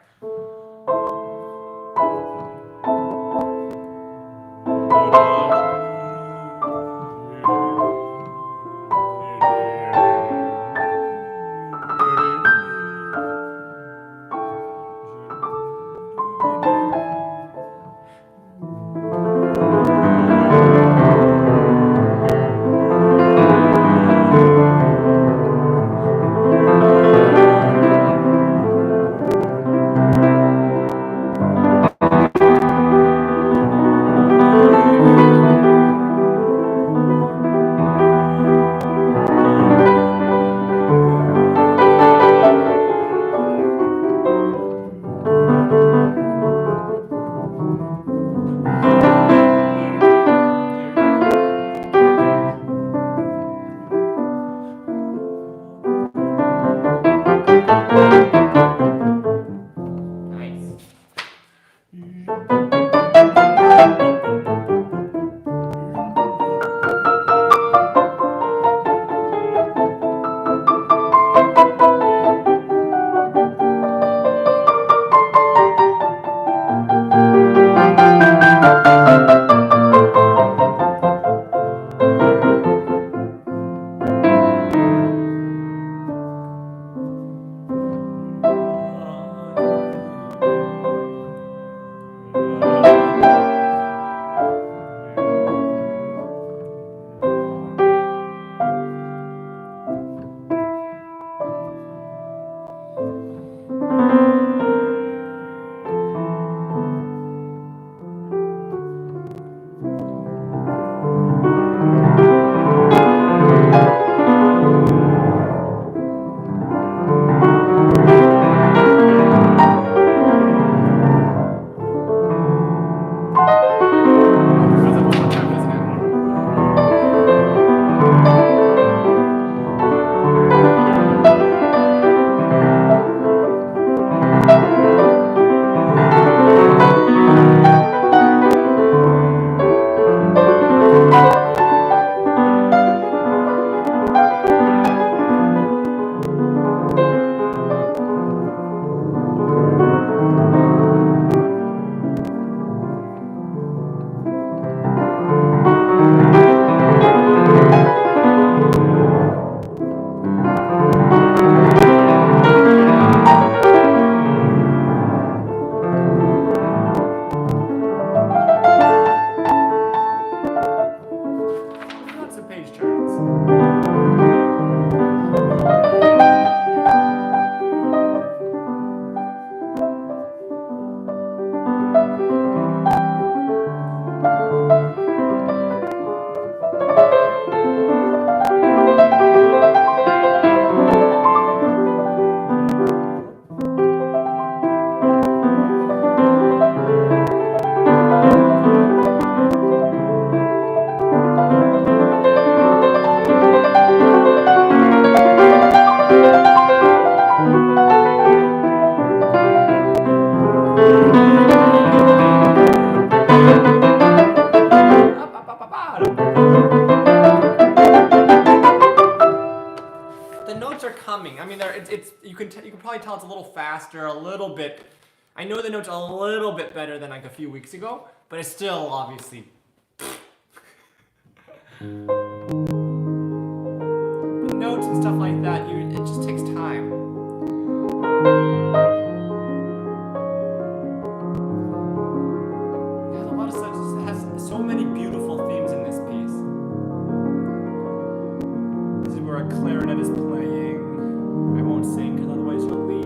probably tell it's a little faster, a little bit. I know the notes a little bit better than like a few weeks ago, but it's still obviously. Notes and stuff like that, it just takes time. It has so many beautiful themes in this piece. This is where a clarinet is playing. I won't sing because otherwise you'll leave.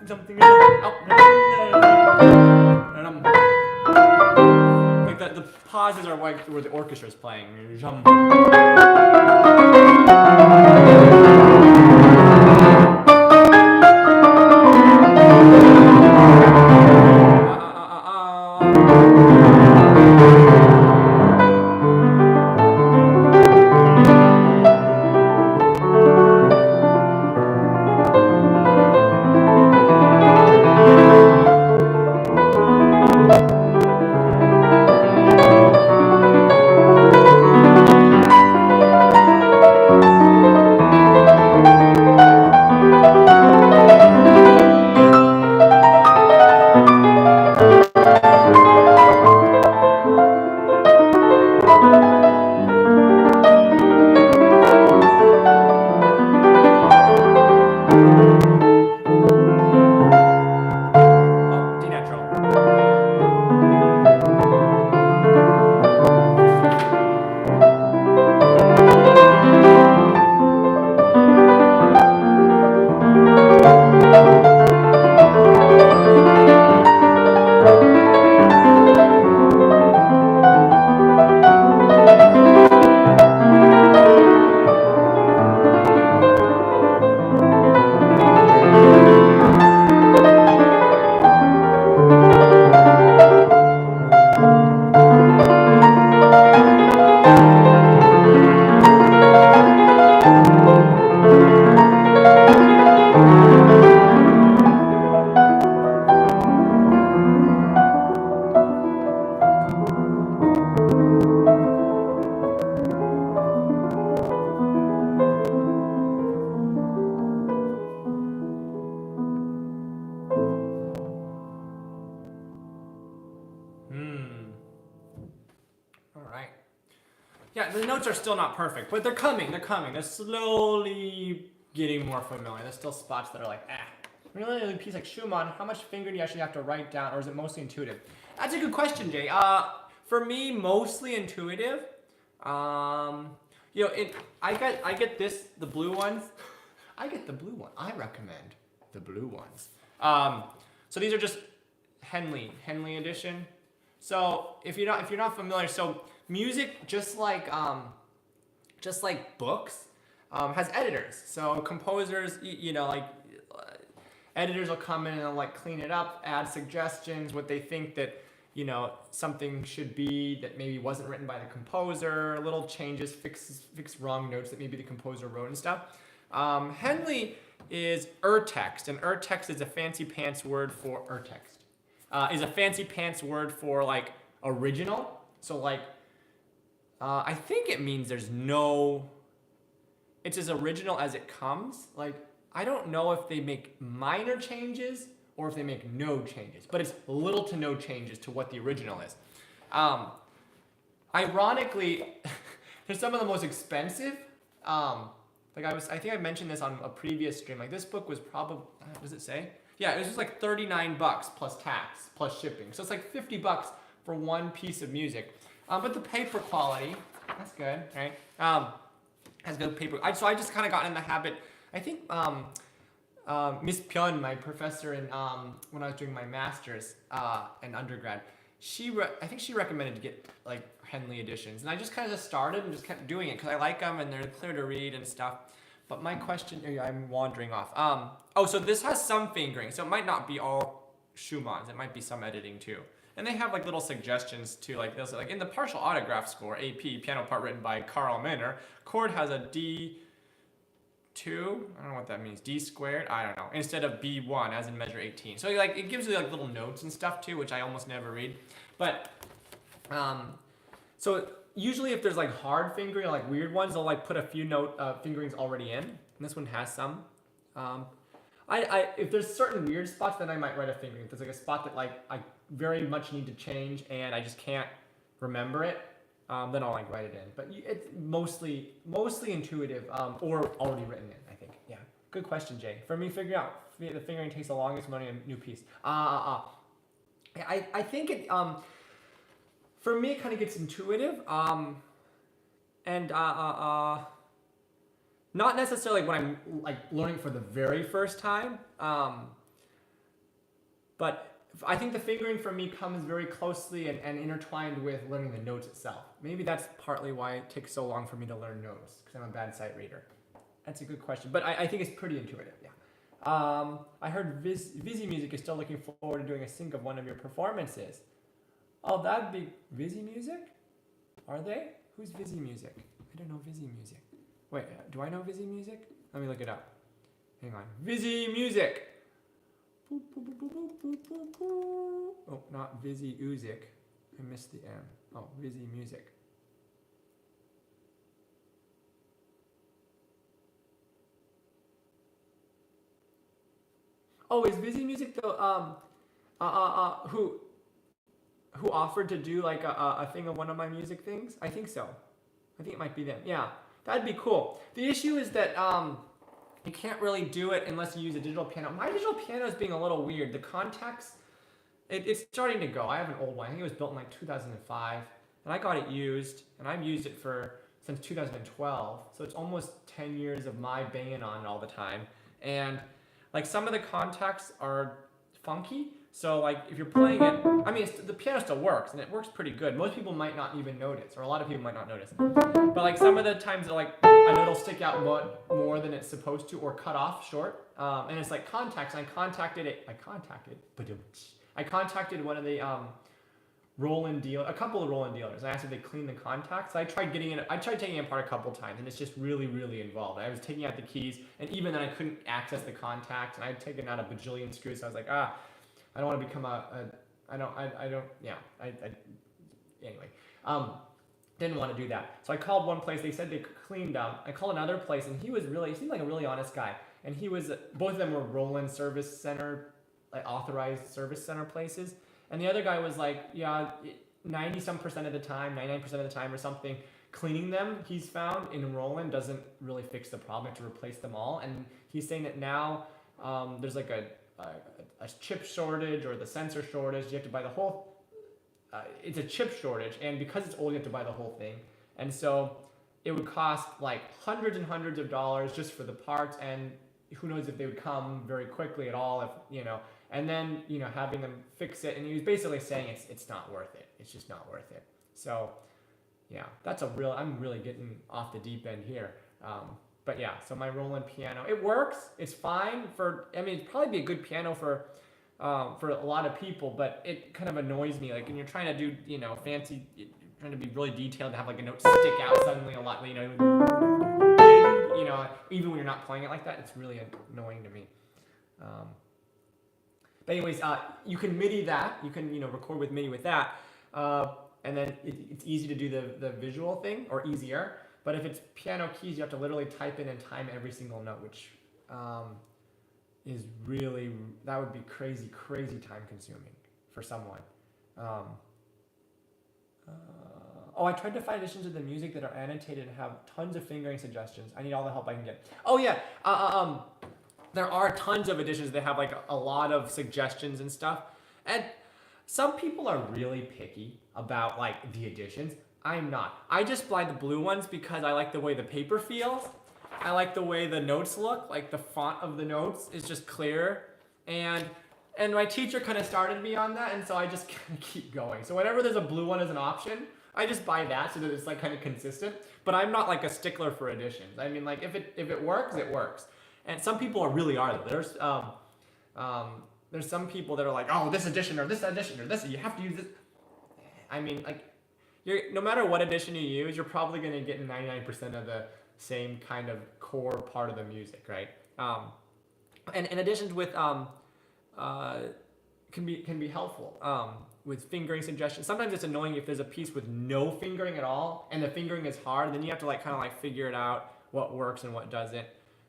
Something. Like the pauses are like where the orchestra is playing. Yeah, the notes are still not perfect, but they're coming. They're slowly getting more familiar. There's still spots that are like, Really, a piece like Schumann, how much finger do you actually have to write down, or is it mostly intuitive? That's a good question, Jay. For me, mostly intuitive. I get the blue ones. I get the blue one. I recommend the blue ones. So these are just Henley edition. So if you're not familiar, so music, just like books, has editors. So composers, editors will come in and like clean it up, add suggestions, what they think that something should be that maybe wasn't written by the composer, little changes, fix wrong notes that maybe the composer wrote and stuff. Henley is urtext, and urtext is a fancy pants word for is a fancy pants word for like original. So like I think it means there's no it's as original as it comes. Like, I don't know if they make minor changes or if they make no changes, but it's little to no changes to what the original is. Ironically, they're some of the most expensive. I think I mentioned this on a previous stream. Like, this book was probably, does it say? Yeah, it was just like $39 plus tax, plus shipping. So it's like $50 for one piece of music. But the paper quality, that's good, right? Has good paper. So I just kind of got in the habit. I think Miss Pyun, my professor in when I was doing my master's in undergrad, I think she recommended to get like Henley editions, and I just kind of started and just kept doing it because I like them and they're clear to read and stuff. But my question, I'm wandering off. So this has some fingering, so it might not be all Schumann's. It might be some editing too. And they have like little suggestions too, like they'll say like in the partial autograph score, AP, piano part written by Carl Minner, chord has a D2, I don't know what that means, D squared, I don't know, instead of B1 as in measure 18. So like it gives you like little notes and stuff too, which I almost never read. But so usually if there's like hard fingering or like weird ones, they'll like put a few fingerings already in. And this one has some. If there's certain weird spots, then I might write a fingering. If there's like a spot that like I very much need to change and I just can't remember it, then I'll like write it in. But it's mostly intuitive or already written in, I think. Yeah, good question, Jay. For me, figuring out the fingering takes the longest money in a new piece. I think it, for me, it kind of gets intuitive. And not necessarily when I'm like learning for the very first time, but I think the fingering for me comes very closely and intertwined with learning the notes itself. Maybe that's partly why it takes so long for me to learn notes, because I'm a bad sight reader. That's a good question, but I think it's pretty intuitive, yeah. I heard Visi Music is still looking forward to doing a sync of one of your performances. Oh, that'd be Visi Music? Are they? Who's Visi Music? I don't know Visi Music. Wait, do I know Visi Music? Let me look it up. Hang on. Visi Music! Oh, not Visi Uzik. I missed the M. Oh, Visi Music. Oh, is Visi Music the who offered to do like a thing of one of my music things? I think so. I think it might be them. Yeah, that'd be cool. The issue is that you can't really do it unless you use a digital piano. My digital piano is being a little weird. The contacts, it's starting to go. I have an old one. I think it was built in like 2005, and I got it used, and I've used it since 2012. So it's almost 10 years of my banging on it all the time. And like some of the contacts are funky. So like if you're playing it, I mean, the piano still works, and it works pretty good. Most people might not even notice, or a lot of people might not notice. But like some of the times, like a note will stick out more than it's supposed to, or cut off short. And it's like contacts. And I contacted one of the a couple of Roland dealers. I asked if they clean the contacts. I tried taking it apart a couple times, and it's just really, really involved. I was taking out the keys, and even then I couldn't access the contacts, and I'd taken out a bajillion screws. So I was like, I don't want to become didn't want to do that. So I called one place, they said they cleaned them. I called another place, and he seemed like a really honest guy. And both of them were Roland service center, like authorized service center places. And the other guy was like, yeah, 90% of the time, 99% of the time or something, cleaning them, he's found in Roland doesn't really fix the problem. You have to replace them all. And he's saying that now there's like a chip shortage or the sensor shortage. You have to buy the whole, it's a chip shortage. And because it's old, you have to buy the whole thing. And so it would cost like hundreds and hundreds of dollars just for the parts. And who knows if they would come very quickly at all, and then, having them fix it. And he was basically saying it's not worth it. It's just not worth it. So yeah, I'm really getting off the deep end here. But yeah, so my Roland piano, it works. It's fine it'd probably be a good piano for a lot of people, but it kind of annoys me. Like when you're trying to do, fancy, trying to be really detailed and have like a note stick out suddenly a lot, even when you're not playing it like that, it's really annoying to me. But anyways, you can MIDI that. You can, record with MIDI with that. And then it's easy to do the visual thing, or easier. But if it's piano keys, you have to literally type in and time every single note, which is really, that would be crazy, crazy time consuming for someone. Oh, I tried to find editions of the music that are annotated and have tons of fingering suggestions. I need all the help I can get. Oh yeah, there are tons of editions that have like a lot of suggestions and stuff. And some people are really picky about like the editions. I'm not. I just buy the blue ones because I like the way the paper feels. I like the way the notes look, like the font of the notes is just clear. And my teacher kind of started me on that, and so I just kind of keep going. So whenever there's a blue one as an option, I just buy that so that it's like kind of consistent. But I'm not like a stickler for editions. I mean, like if it works, it works. And some people really are. There's some people that are like, oh, this edition or this edition or this, you have to use this. I mean, like, no matter what edition you use, you're probably going to get 99% of the same kind of core part of the music, right? And editions with can be helpful with fingering suggestions. Sometimes it's annoying if there's a piece with no fingering at all and the fingering is hard, then you have to like kind of like figure it out what works and what doesn't.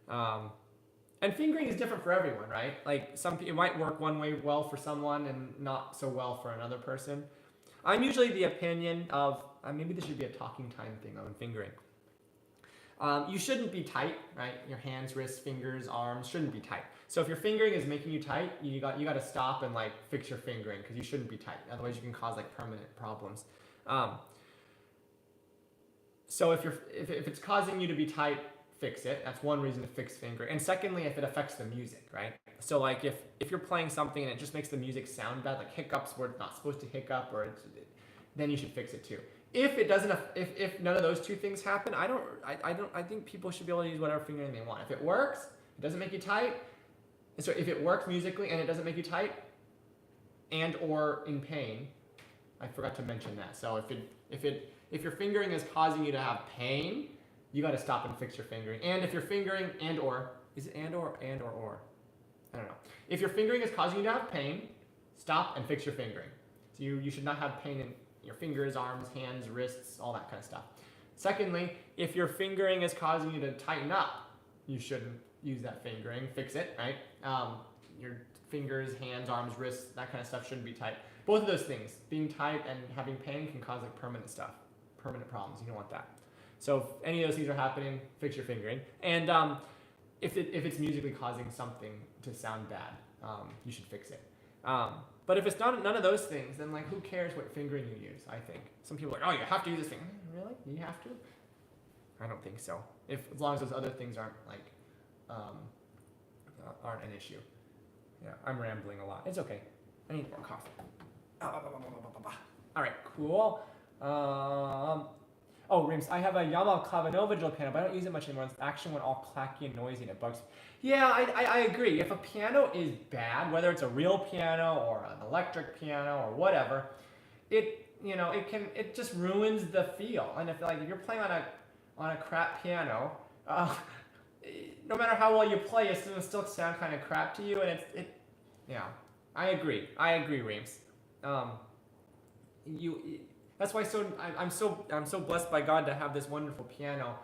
And fingering is different for everyone, right? Like it might work one way well for someone and not so well for another person. I'm usually the opinion of, maybe this should be a talking time thing on fingering. You shouldn't be tight, right? Your hands, wrists, fingers, arms shouldn't be tight. So if your fingering is making you tight, you got to stop and like fix your fingering because you shouldn't be tight. Otherwise, you can cause like permanent problems. So if it's causing you to be tight, fix it. That's one reason to fix fingering. And secondly, if it affects the music, right? So like if you're playing something and it just makes the music sound bad, like hiccups where it's not supposed to hiccup, then you should fix it too. If it doesn't, if none of those two things happen, I think people should be able to use whatever fingering they want. If it works, it doesn't make you tight. So if it works musically and it doesn't make you tight and or in pain, I forgot to mention that. So if your fingering is causing you to have pain, you got to stop and fix your fingering. And if your fingering and or, is it and or? I don't know. If your fingering is causing you to have pain, stop and fix your fingering. So you should not have pain in your fingers, arms, hands, wrists, all that kind of stuff. Secondly, if your fingering is causing you to tighten up, you shouldn't use that fingering, fix it, right? Your fingers, hands, arms, wrists, that kind of stuff shouldn't be tight. Both of those things, being tight and having pain, can cause like permanent problems. You don't want that. So if any of those things are happening, fix your fingering. And if it's musically causing something to sound bad, you should fix it. But if it's none of those things, then like who cares what fingering you use, I think. Some people are like, oh, you have to use this thing. Really? You have to? I don't think so. As long as those other things aren't like aren't an issue. Yeah, I'm rambling a lot. It's okay. I need more coffee. All right, cool. Oh, Rims, I have a Yamaha Clavinova digital piano, but I don't use it much anymore. It's actually went all clacky and noisy and it bugs me. Yeah, I agree. If a piano is bad, whether it's a real piano or an electric piano or whatever, it just ruins the feel. And if you're playing on a crap piano, no matter how well you play, it's gonna still sound kind of crap to you. And yeah, I agree, Reams. That's why I'm so blessed by God to have this wonderful piano.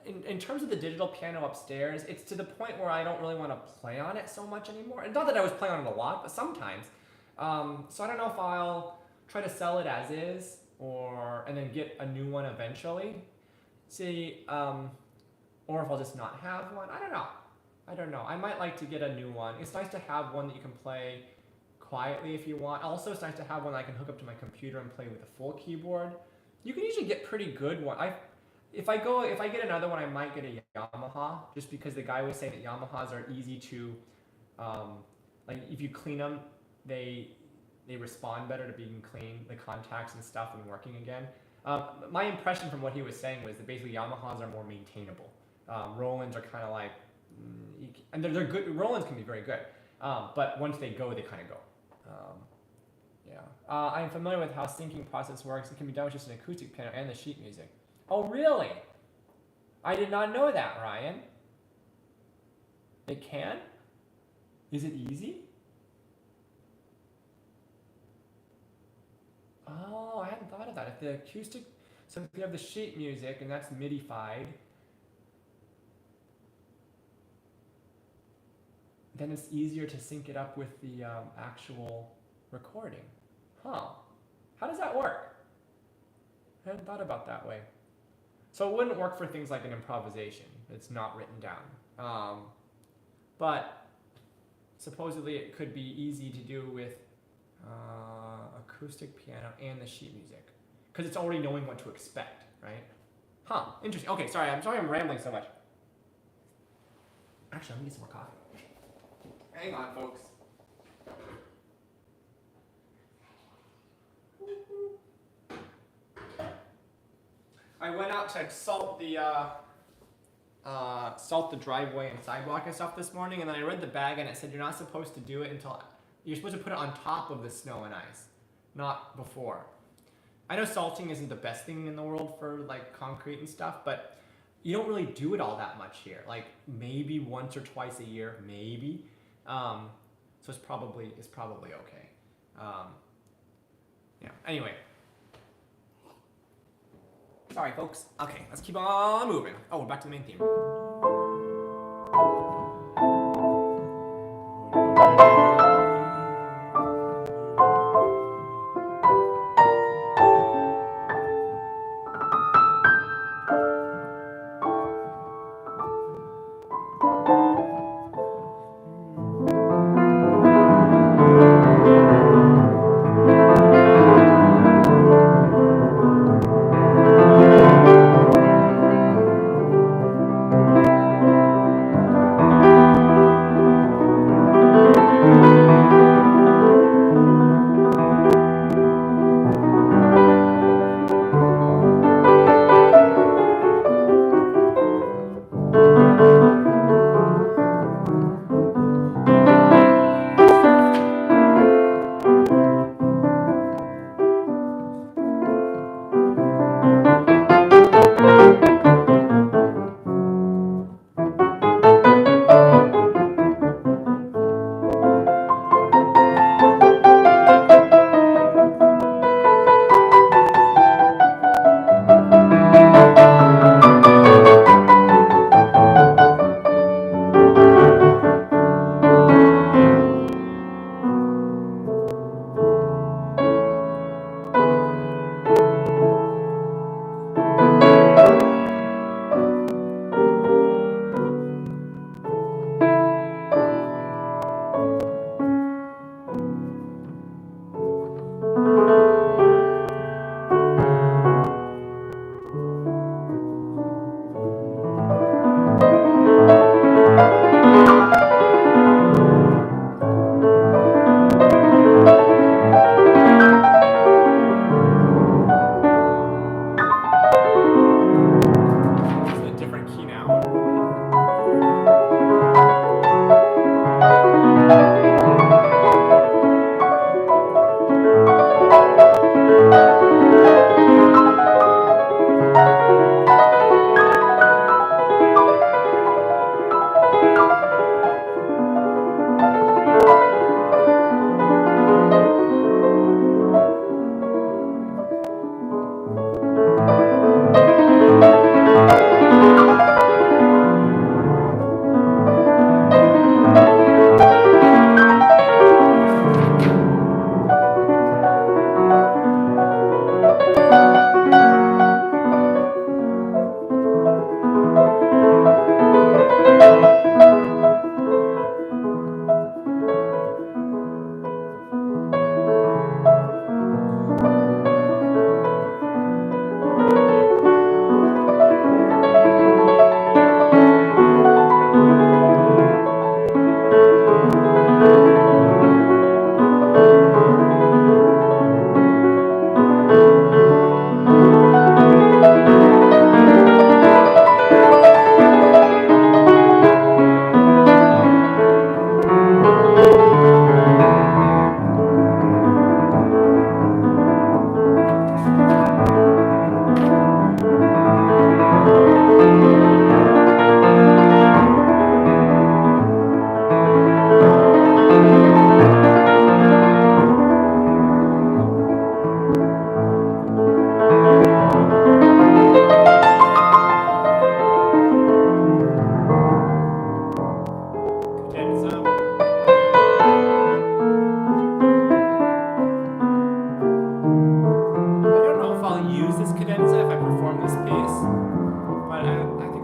In terms of the digital piano upstairs, it's to the point where I don't really want to play on it so much anymore. And not that I was playing on it a lot, but sometimes. So I don't know if I'll try to sell it as is and then get a new one eventually. Or if I'll just not have one. I don't know. I might like to get a new one. It's nice to have one that you can play quietly if you want. Also, it's nice to have one that I can hook up to my computer and play with a full keyboard. You can usually get pretty good one. If I get another one, I might get a Yamaha, just because the guy was saying that Yamahas are easy to, like if you clean them, they respond better to being clean, the contacts and stuff, and working again. My impression from what he was saying was that basically Yamahas are more maintainable. Rolands are kind of like, and they're good. Rolands can be very good, but once they go, they kind of go. I am familiar with how syncing process works. It can be done with just an acoustic piano and the sheet music. Oh, really? I did not know that, Ryan. It can? Is it easy? Oh, I hadn't thought of that. If the acoustic, so if you have the sheet music and that's MIDI-fied, then it's easier to sync it up with the actual recording. Huh. How does that work? I hadn't thought about that way. So it wouldn't work for things like an improvisation. It's not written down. But supposedly it could be easy to do with acoustic piano and the sheet music, because it's already knowing what to expect, right? Huh, interesting. Okay, sorry, I'm rambling so much. Actually, let me get some more coffee. Hang on, folks. I went out to salt the driveway and sidewalk and stuff this morning, and then I read the bag and it said you're not supposed to do it until you're supposed to put it on top of the snow and ice, not before. I know salting isn't the best thing in the world for like concrete and stuff, but you don't really do it all that much here. Like maybe once or twice a year, maybe. So it's probably okay. Yeah. Anyway. Sorry, folks. Okay, let's keep on moving. Oh, we're back to the main theme.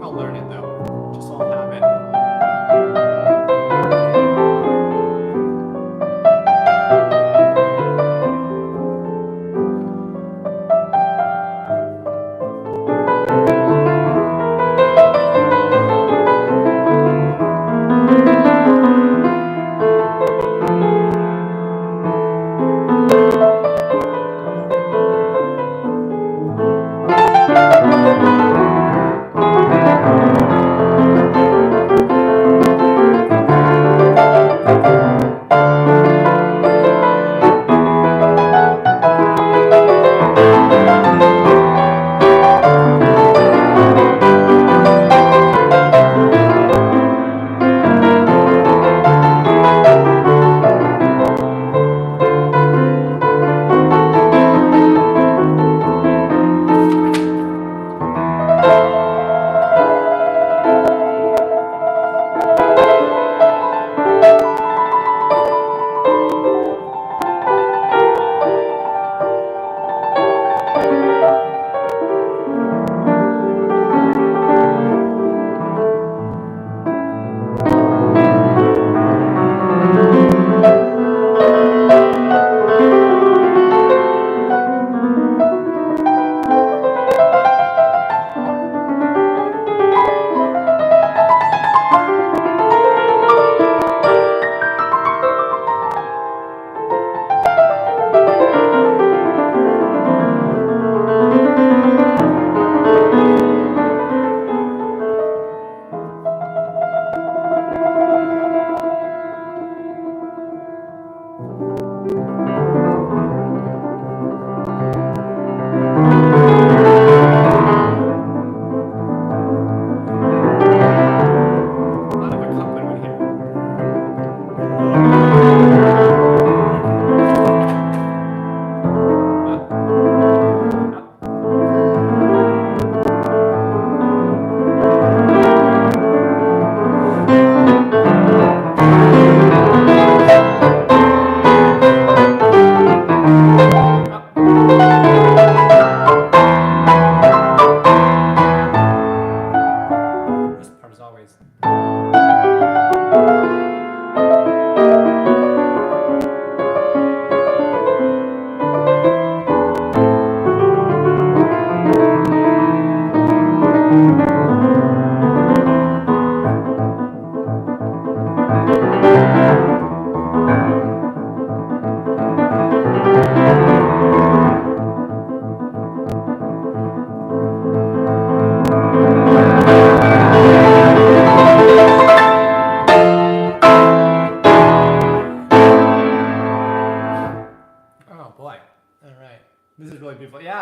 to learn it though, just so I'll have it.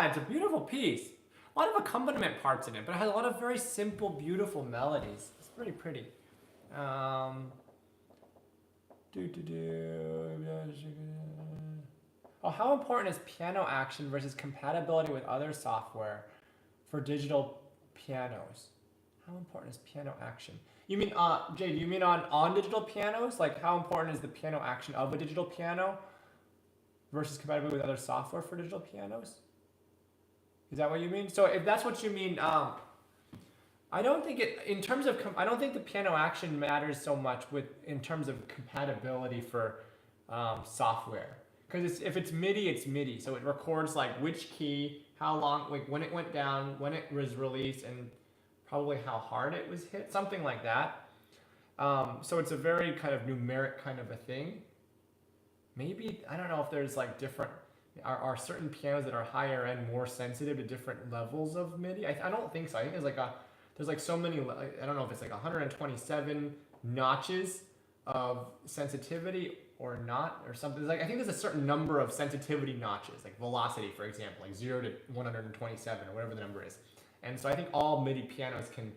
It's a beautiful piece. A lot of accompaniment parts in it, but it has a lot of very simple, beautiful melodies. It's pretty pretty. Oh, how important is piano action versus compatibility with other software for digital pianos? How important is piano action? You mean, Jay, do you mean on digital pianos? Like, how important is the piano action of a digital piano versus compatibility with other software for digital pianos? Is that what you mean? So if that's what you mean, I don't think it, in terms of, I don't think the piano action matters so much in terms of compatibility for software. Because if it's MIDI, it's MIDI. So it records like which key, how long, like when it went down, when it was released, and probably how hard it was hit, something like that. So it's a very kind of numeric kind of a thing. Maybe, I don't know if there's like different, are certain pianos that are higher end more sensitive to different levels of MIDI? I don't think so. I think there's like so many, I don't know if it's like 127 notches of sensitivity or not, or something. Like, I think there's a certain number of sensitivity notches, like velocity, for example, like 0 to 127 or whatever the number is. And so I think all MIDI pianos can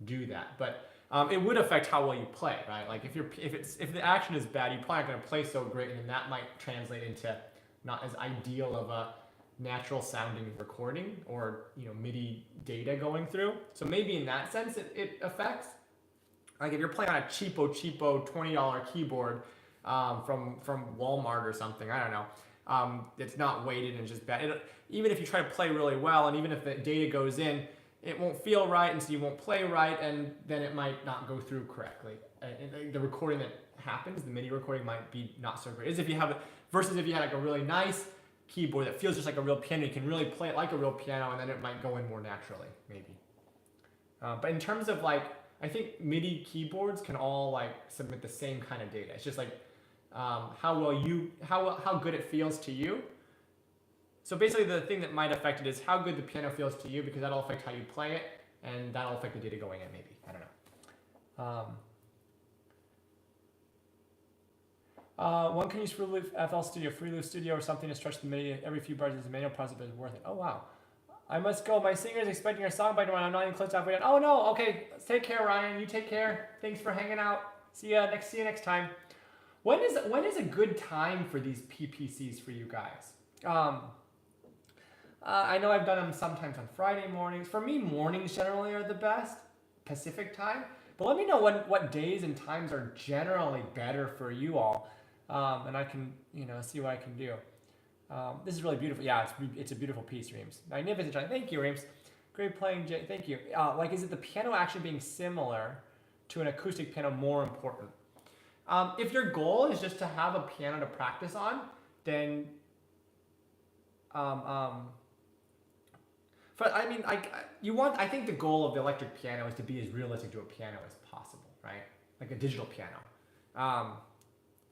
do that, but it would affect how well you play, right? Like if the action is bad, you're probably not going to play so great, and then that might translate into not as ideal of a natural sounding recording or MIDI data going through. So maybe in that sense it affects. Like if you're playing on a cheapo $20 keyboard from Walmart or something, I don't know. It's not weighted and just bad. Even if you try to play really well, and even if the data goes in, it won't feel right, and so you won't play right, and then it might not go through correctly. The recording that happens, the MIDI recording might be not so great. As if you have versus if you had like a really nice keyboard that feels just like a real piano, you can really play it like a real piano, and then it might go in more naturally, maybe. But in terms of like, I think MIDI keyboards can all like submit the same kind of data. It's just like how good it feels to you. So basically the thing that might affect it is how good the piano feels to you, because that'll affect how you play it, and that'll affect the data going in maybe. I don't know. One can use FL Studio, Prelude Studio or something to stretch the MIDI every few bars as a manual process, but it's worth it. Oh wow. I must go. My singer is expecting our song by tomorrow. I'm not even close to halfway done. Oh no, okay. Take care, Ryan. You take care. Thanks for hanging out. See you next time. When is a good time for these PPCs for you guys? I know I've done them sometimes on Friday mornings. For me, mornings generally are the best, Pacific time. But let me know what days and times are generally better for you all, and I can see what I can do. This is really beautiful. Yeah, it's a beautiful piece, Reams. Magnificent, John. Thank you, Reams. Great playing, Jay. Thank you. Like, is it the piano actually being similar to an acoustic piano more important? If your goal is just to have a piano to practice on, then but I mean, I think the goal of the electric piano is to be as realistic to a piano as possible, right? Like a digital piano.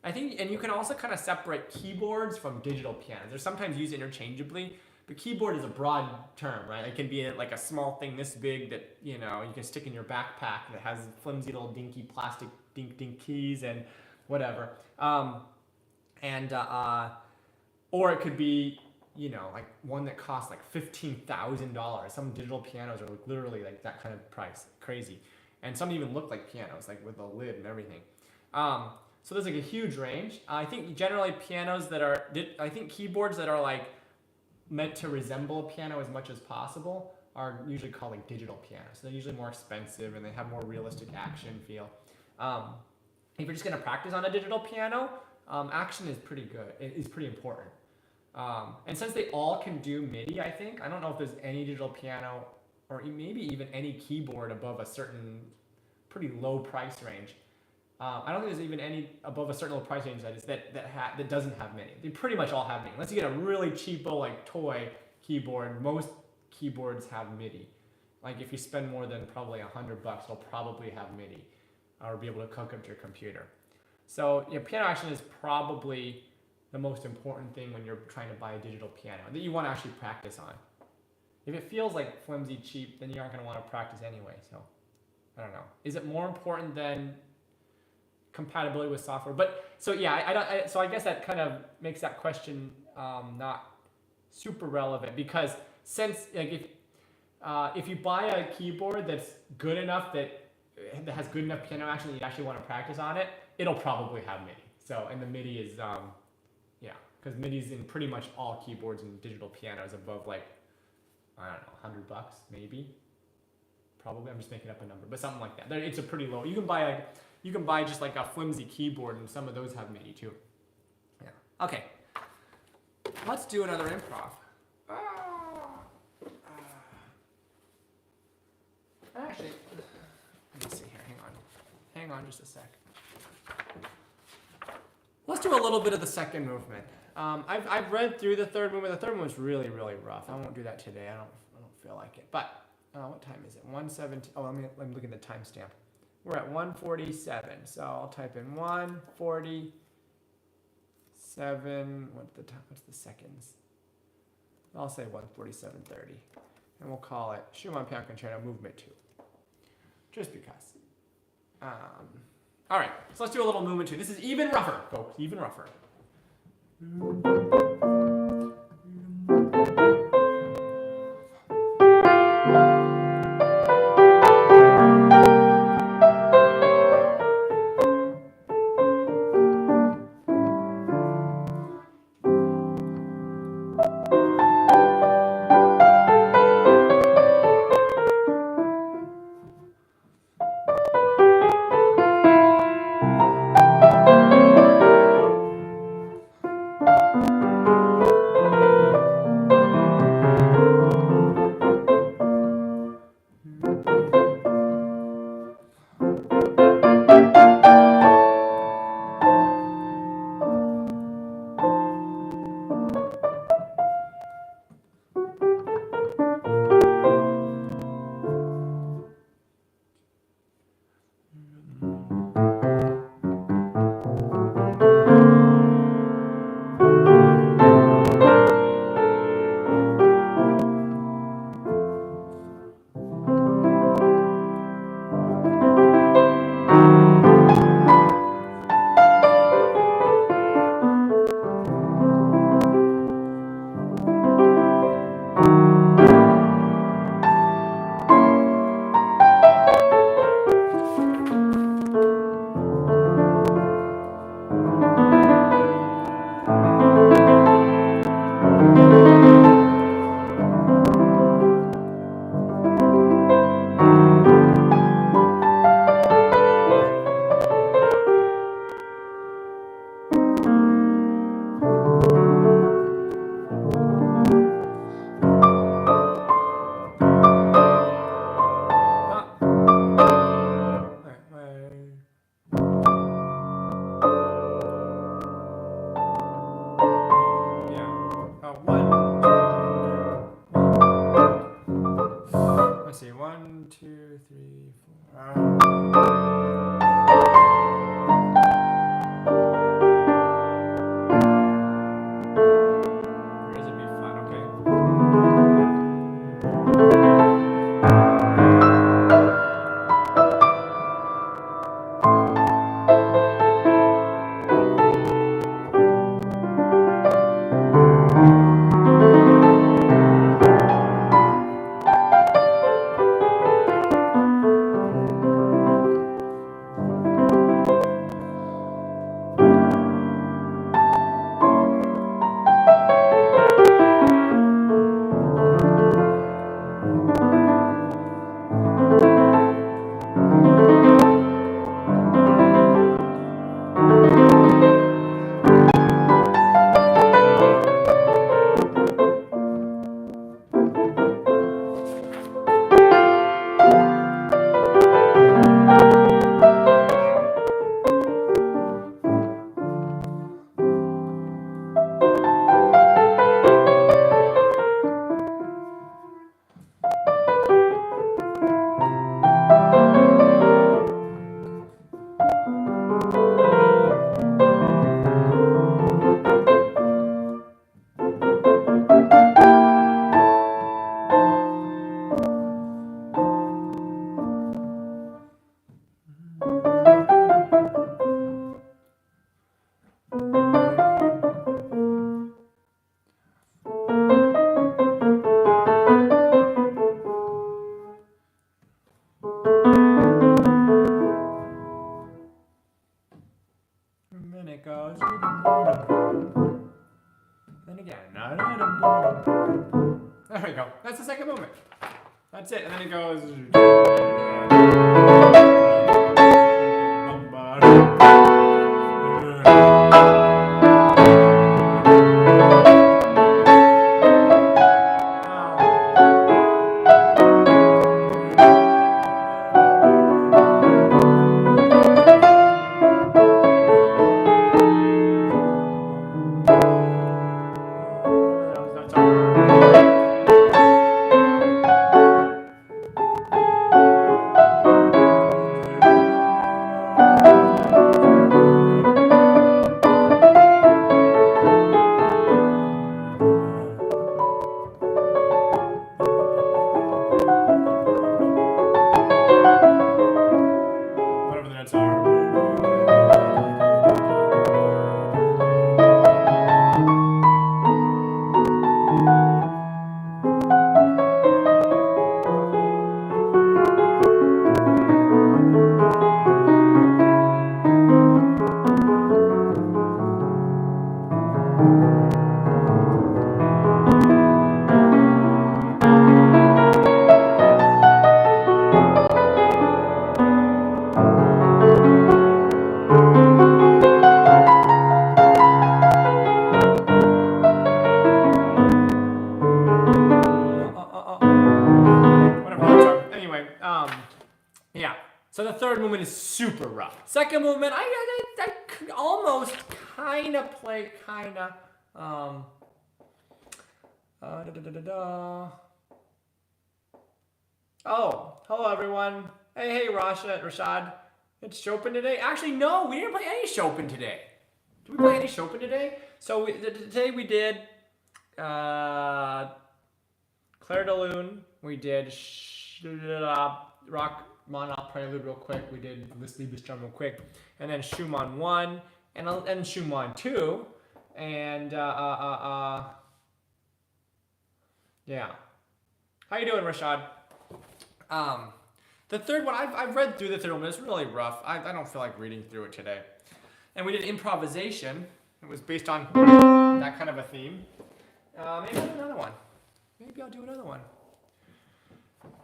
I think, and you can also kind of separate keyboards from digital pianos. They're sometimes used interchangeably, but keyboard is a broad term, right? It can be like a small thing this big that, you can stick in your backpack that has flimsy little dinky plastic dink keys and whatever. Or it could be, like one that costs like $15,000. Some digital pianos are like literally like that kind of price, crazy. And some even look like pianos, like with a lid and everything. So there's like a huge range. I think generally keyboards that are like meant to resemble a piano as much as possible are usually called like digital pianos. So they're usually more expensive and they have more realistic action feel. If you're just gonna practice on a digital piano, action is pretty good. It is pretty important. And since they all can do MIDI, I don't know if there's any digital piano or maybe even any keyboard above a certain pretty low price range. I don't think there's even any above a certain low price range that doesn't have MIDI. They pretty much all have MIDI. Unless you get a really cheapo like toy keyboard, most keyboards have MIDI. Like if you spend more than probably $100, it'll probably have MIDI or be able to hook up to your computer. So piano action is probably the most important thing when you're trying to buy a digital piano that you want to actually practice on. If it feels like flimsy cheap, then you aren't going to want to practice anyway. So I don't know. Is it more important than compatibility with software? But so yeah, so I guess that kind of makes that question not super relevant, because since like if you buy a keyboard that's good enough that has good enough piano action that you actually want to practice on it, it'll probably have MIDI. So, and the MIDI is because MIDI's in pretty much all keyboards and digital pianos above like, I don't know, $100 maybe. Probably, I'm just making up a number, but something like that. It's a pretty low. You can buy just like a flimsy keyboard, and some of those have MIDI too. Yeah. Okay. Let's do another improv. Actually, let me see here. Hang on just a sec. Let's do a little bit of the second movement. I've read through the third movement. The third movement's really, really rough. I won't do that today. I don't feel like it. But what time is it? 1:17. Oh, let me look at the timestamp. We're at 1:47. So I'll type in 1:47. What's the time? What's the seconds? I'll say 1:47:30, and we'll call it Schumann Piano Concerto Movement 2. Just because. All right, so let's do a little movement 2. This is even rougher, folks. Even rougher. There we go. That's the second movement. That's it. And then it goes. Yeah. So the third movement is super rough. Second movement, I almost kind of play Oh, hello everyone. Hey, Rashad. It's Chopin today. Actually, no, we didn't play any Chopin today. Did we play any Chopin today? So today we did Clair de Lune. We did Rachmaninoff Prelude real quick. We did Liebestraum real quick, and then Schumann 1 and Schumann 2, and yeah. How you doing, Rashad? The third one, I've read through the third one, but it's really rough. I don't feel like reading through it today. And we did Improvisation. It was based on that kind of a theme. Maybe I'll do another one.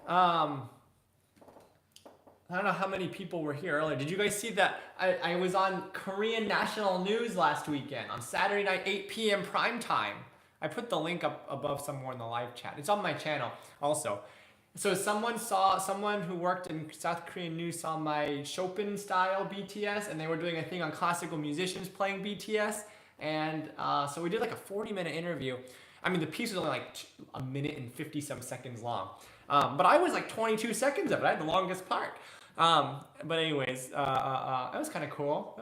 I don't know how many people were here earlier. Did you guys see that I was on Korean national news last weekend on Saturday night, 8 p.m. prime time? I put the link up above somewhere in the live chat. It's on my channel also. So someone who worked in South Korean news saw my Chopin style BTS, and they were doing a thing on classical musicians playing BTS. And so we did like a 40-minute interview. I mean, the piece was only like a minute and 50 some seconds long. But I was like 22 seconds of it. I had the longest part. But anyways, it was kind of cool.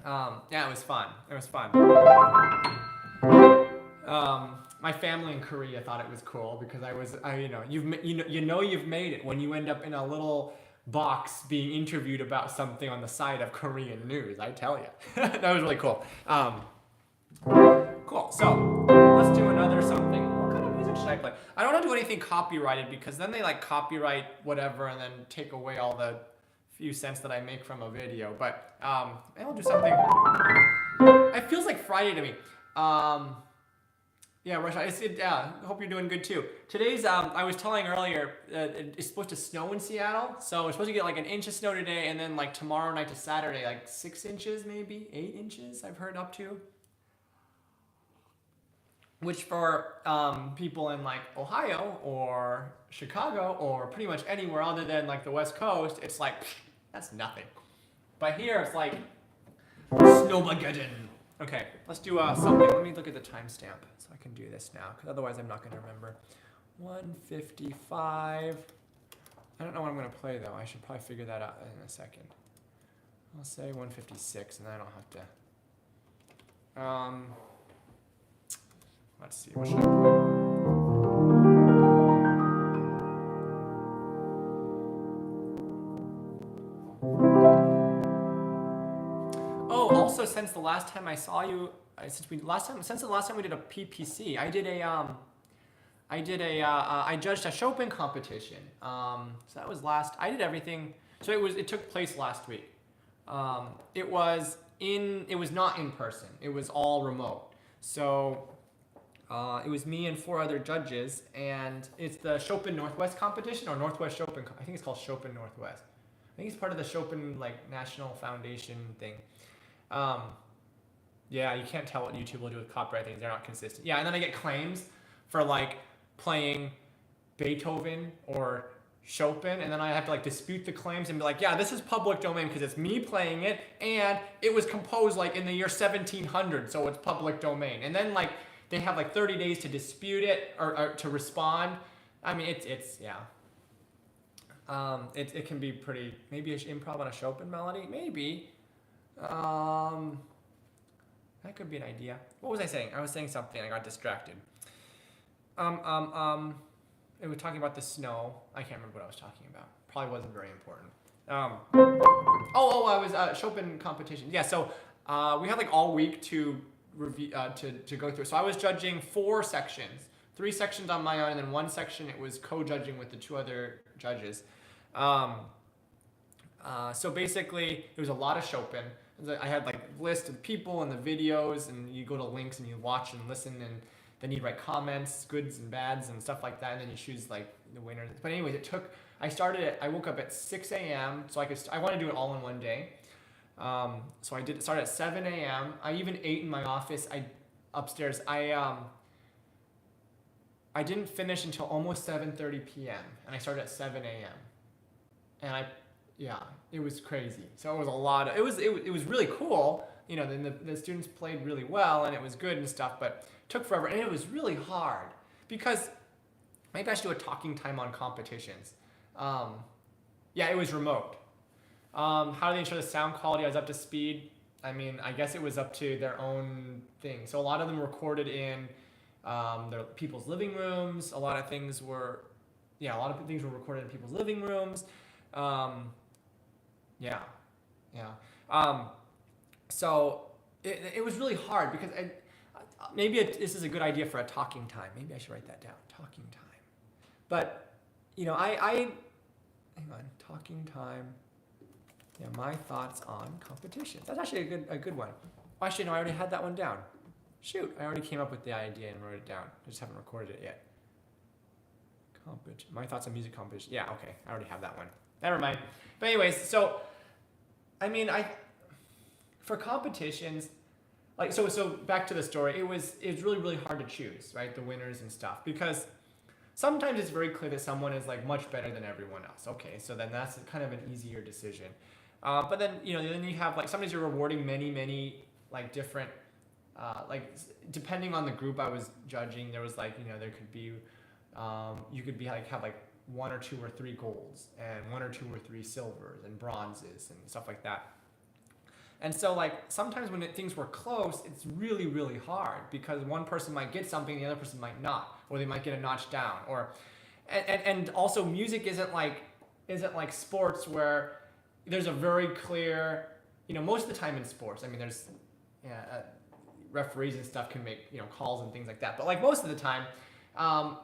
Yeah, it was fun. My family in Korea thought it was cool because you've made it when you end up in a little box being interviewed about something on the side of Korean news. I tell you, that was really cool. Cool. So let's do another something. What kind of music should I play? I don't want to do anything copyrighted because then they like copyright whatever and then take away all the few cents that I make from a video. But I'll do something. It feels like Friday to me. Yeah, Russia. I hope you're doing good too. Today's, I was telling earlier, it's supposed to snow in Seattle. So we're supposed to get like an inch of snow today, and then like tomorrow night to Saturday, like 6 inches, maybe 8 inches. I've heard up to. Which for people in like Ohio or Chicago or pretty much anywhere other than like the West Coast, it's like that's nothing. But here it's like Snowmageddon. Okay, let's do something. Let me look at the timestamp so I can do this now, because otherwise I'm not going to remember. 1:55. I don't know what I'm going to play, though. I should probably figure that out in a second. I'll say 1:56, and then I don't have to... let's see, what should I play? Also, since the last time I saw you, since the last time we did a PPC, I judged a Chopin competition. So that was I did everything. So it took place last week. It was not in person. It was all remote. So it was me and 4 other judges, and it's the Chopin Northwest competition, or Northwest Chopin. I think it's called Chopin Northwest. I think it's part of the Chopin National Foundation thing. Yeah, you can't tell what YouTube will do with copyright things. They're not consistent. Yeah, and then I get claims for playing Beethoven or Chopin, and then I have to dispute the claims and be like, yeah, this is public domain because it's me playing it, and it was composed in the year 1700, so it's public domain. And then they have 30 days to dispute it or to respond. I mean, it's yeah. It can be pretty. Maybe improv on a Chopin melody, maybe. That could be an idea. What was I saying? I was saying something. I got distracted. It was talking about the snow. I can't remember what I was talking about. Probably wasn't very important. I was Chopin competition. Yeah. So we had all week to review to go through. So I was judging 4 sections, 3 sections on my own, and then 1 section it was co-judging with the 2 other judges. So basically, it was a lot of Chopin. I had list of people and the videos, and you go to links and you watch and listen, and then you write comments, goods and bads and stuff like that, and then you choose the winner. But anyways, I woke up at 6 a.m. so I want to do it all in one day. So I did start at 7 a.m. I even ate in my office. Upstairs. I didn't finish until almost 7:30 p.m. and I started at 7 a.m. and it was crazy. So it was a lot of, it was really cool. Then the students played really well and it was good and stuff, but it took forever, and it was really hard because maybe I should do a talking time on competitions. Yeah, it was remote. How do they ensure the sound quality was up to speed? I mean, I guess it was up to their own thing. So a lot of them recorded in their people's living rooms. A lot of things were recorded in people's living rooms. Yeah. So it was really hard because maybe this is a good idea for a talking time. Maybe I should write that down. Talking time. But hang on, talking time. Yeah, my thoughts on competitions. That's actually a good one. Actually, no, I already had that one down. Shoot, I already came up with the idea and wrote it down. I just haven't recorded it yet. My thoughts on music competition. Yeah, okay, I already have that one. Never mind. But anyways, so I mean, for competitions, like so back to the story. It was really hard to choose, right? The winners and stuff, because sometimes it's very clear that someone is like much better than everyone else. Okay, so then that's kind of an easier decision. But then then you have like sometimes you're rewarding many like different like depending on the group I was judging, there was like there could be you could be like have like 1 or 2 or 3 golds and 1 or 2 or 3 silvers and bronzes and stuff like that. And so like sometimes when things were close, it's really hard because one person might get something, the other person might not, or they might get a notch down, or and also music isn't like sports where there's a very clear, most of the time in sports, I mean there's referees and stuff can make calls and things like that, but like most of the time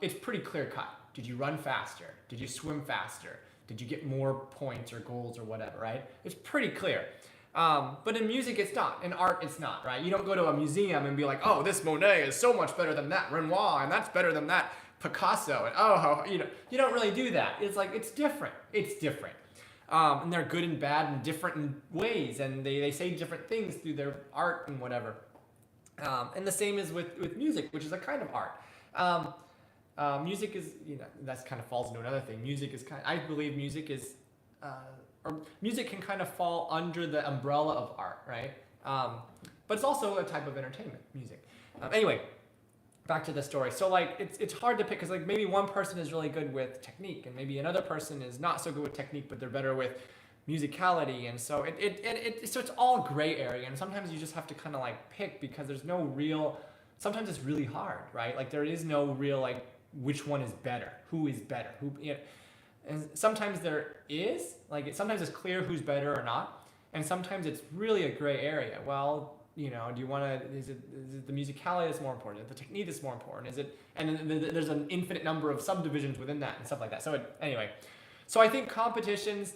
it's pretty clear cut. Did you run faster? Did you swim faster? Did you get more points or goals or whatever, right? It's pretty clear. But in music, it's not. In art, it's not, right? You don't go to a museum and be like, oh, this Monet is so much better than that Renoir, and that's better than that Picasso, and you don't really do that. It's like, it's different. It's different. And they're good and bad and different in ways, and they say different things through their art and whatever. And the same is with music, which is a kind of art. Music is, that kind of falls into another thing. I believe music is, or music can kind of fall under the umbrella of art, right? But it's also a type of entertainment, music. Anyway, back to the story. So like, it's hard to pick because like maybe one person is really good with technique and maybe another person is not so good with technique, but they're better with musicality. And so so it's all gray area. And sometimes you just have to kind of like pick because there's no real, sometimes it's really hard, right? Like there is no real like, which one is better? Who is better? And sometimes there is, like sometimes it's clear who's better or not, and sometimes it's really a gray area. Well, do you want to? Is it the musicality that's more important? Is it the technique that's more important? Is it? And then there's an infinite number of subdivisions within that and stuff like that. So anyway, so I think competitions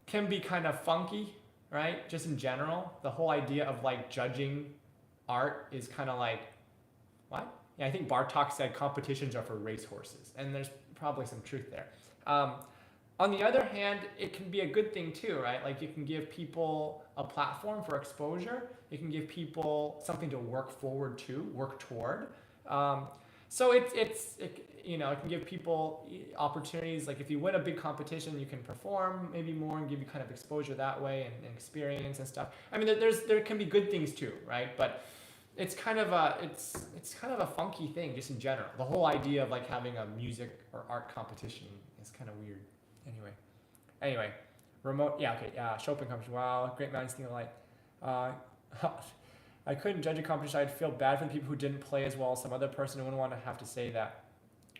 can be kind of funky, right? Just in general, the whole idea of like judging art is kind of like, what? Yeah, I think Bartok said competitions are for racehorses, and there's probably some truth there. On the other hand, it can be a good thing too, right? Like you can give people a platform for exposure. You can give people something to work toward. So it can give people opportunities. Like if you win a big competition, you can perform maybe more and give you kind of exposure that way and experience and stuff. I mean, there can be good things too, right? But it's kind of a funky thing just in general. The whole idea of like having a music or art competition is kind of weird. Anyway, remote. Yeah, okay. Chopin competition. Wow, great minds think alike. I couldn't judge a competition. I'd feel bad for the people who didn't play as well as some other person. I wouldn't want to have to say that.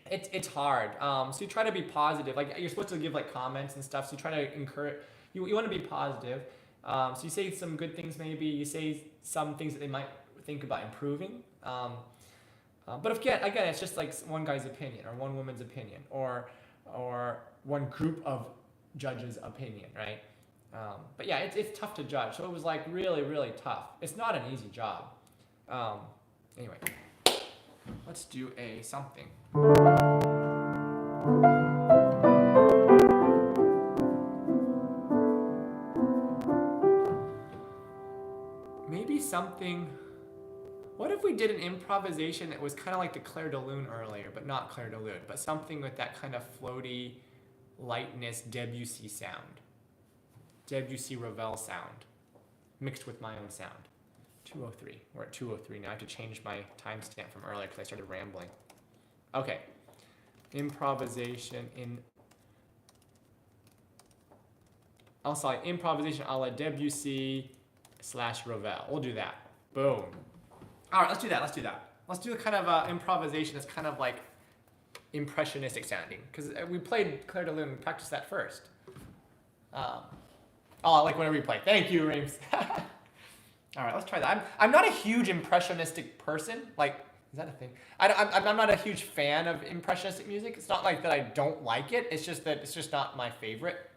It's hard. So you try to be positive. Like you're supposed to give like comments and stuff. So you try to encourage. You want to be positive. So you say some good things. Maybe you say some things that they might think about improving. But again, it's just like one guy's opinion or one woman's opinion or one group of judges' opinion, right? But yeah, it's tough to judge. So it was like really tough. It's not an easy job. Anyway, let's do a something. Maybe something. What if we did an improvisation that was kind of like the Clair de Lune earlier, but not Clair de Lune, but something with that kind of floaty, lightness Debussy sound. Debussy Ravel sound, mixed with my own sound. 2:03. We're at 2:03 now. I have to change my timestamp from earlier because I started rambling. Okay. Improvisation in I'll say improvisation a la Debussy / Ravel. We'll do that. Boom. All right, let's do that. Let's do that. Let's do a kind of improvisation that's kind of like impressionistic sounding, because we played Clair de Lune. We practiced that first. Oh, like whenever you play. Thank you, Reams. All right, let's try that. I'm not a huge impressionistic person. Like, is that a thing? I'm not a huge fan of impressionistic music. It's not like that I don't like it. It's just that it's just not my favorite.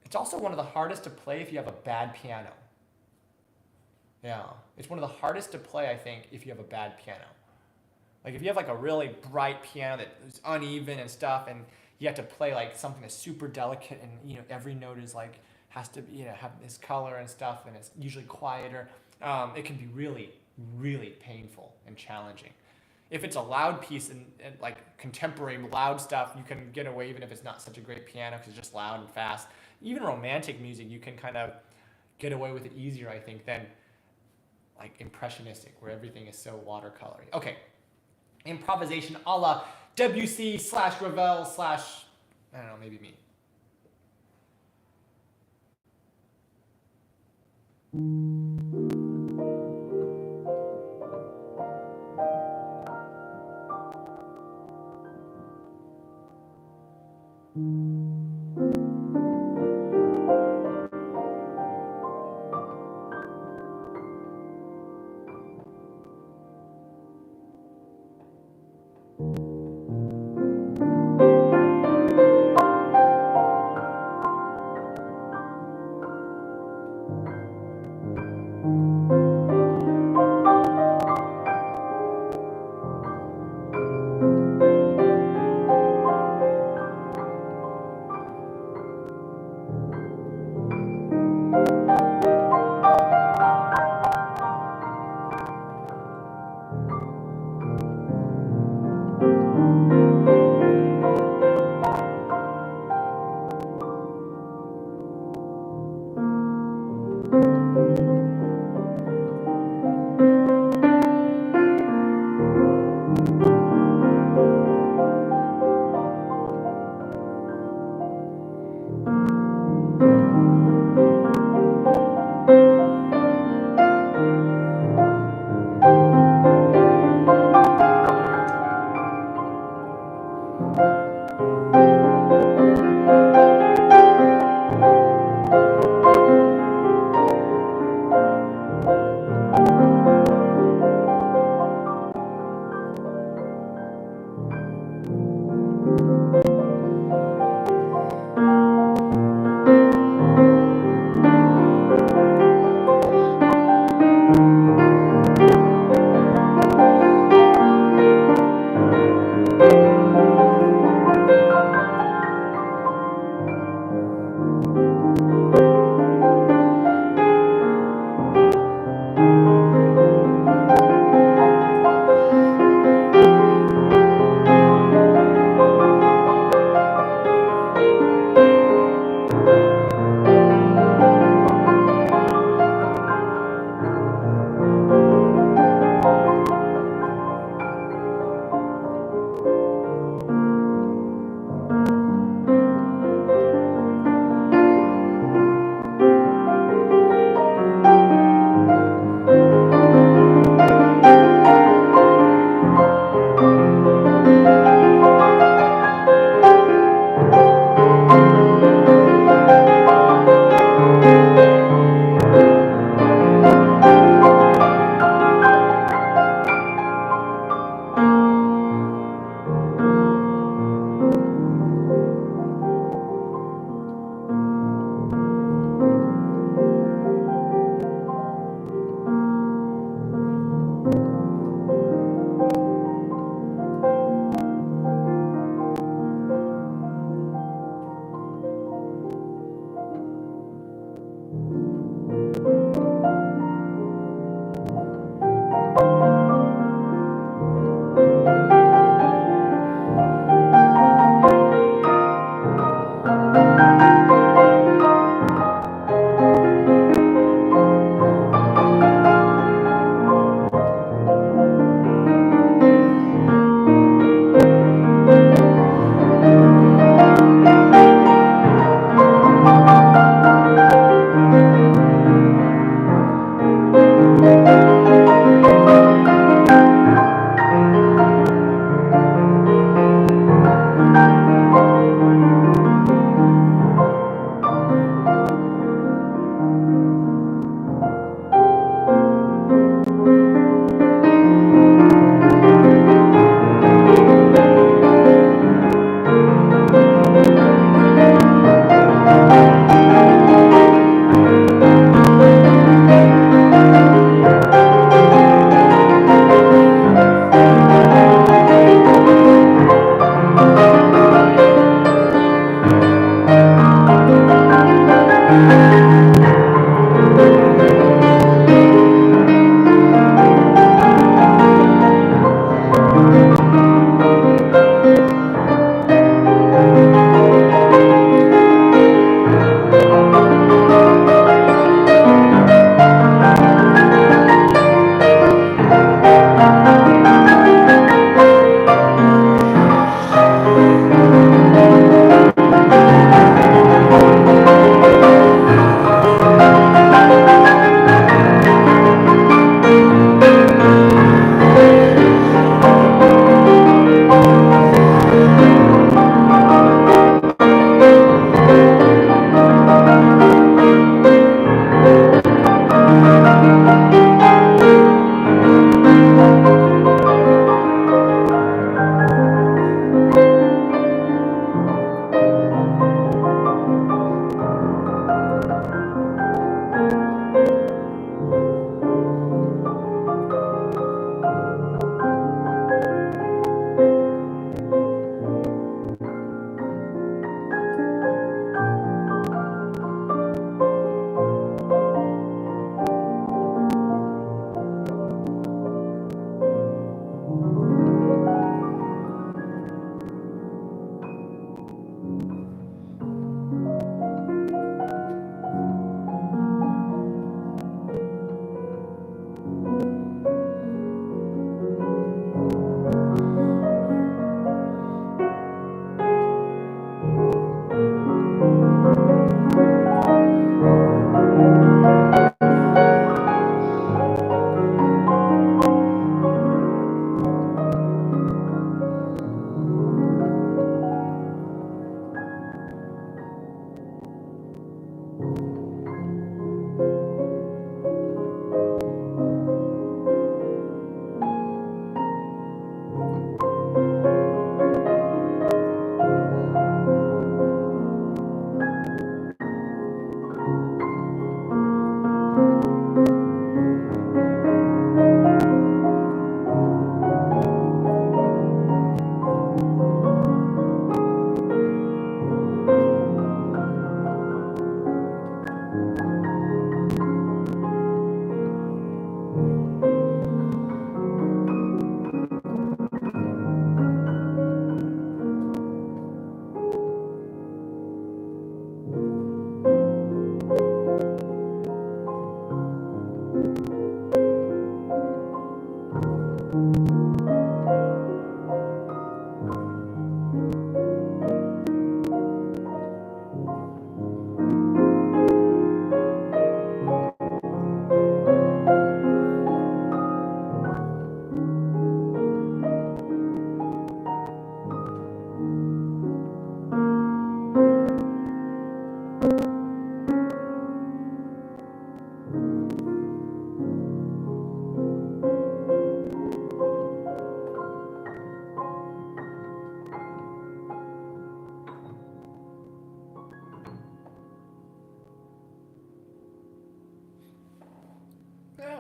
It's also one of the hardest to play if you have a bad piano. Yeah, it's one of the hardest to play, I think, if you have a bad piano. Like if you have like a really bright piano that is uneven and stuff, and you have to play like something that's super delicate, and you know every note is like has to be, you know, have this color and stuff, and it's usually quieter. It can be really, really painful and challenging. If it's a loud piece and like contemporary loud stuff, you can get away even if it's not such a great piano because it's just loud and fast. Even romantic music, you can kind of get away with it easier, I think, than like impressionistic, where everything is so watercolory. Okay, improvisation a la Debussy / Ravel / I don't know, maybe me.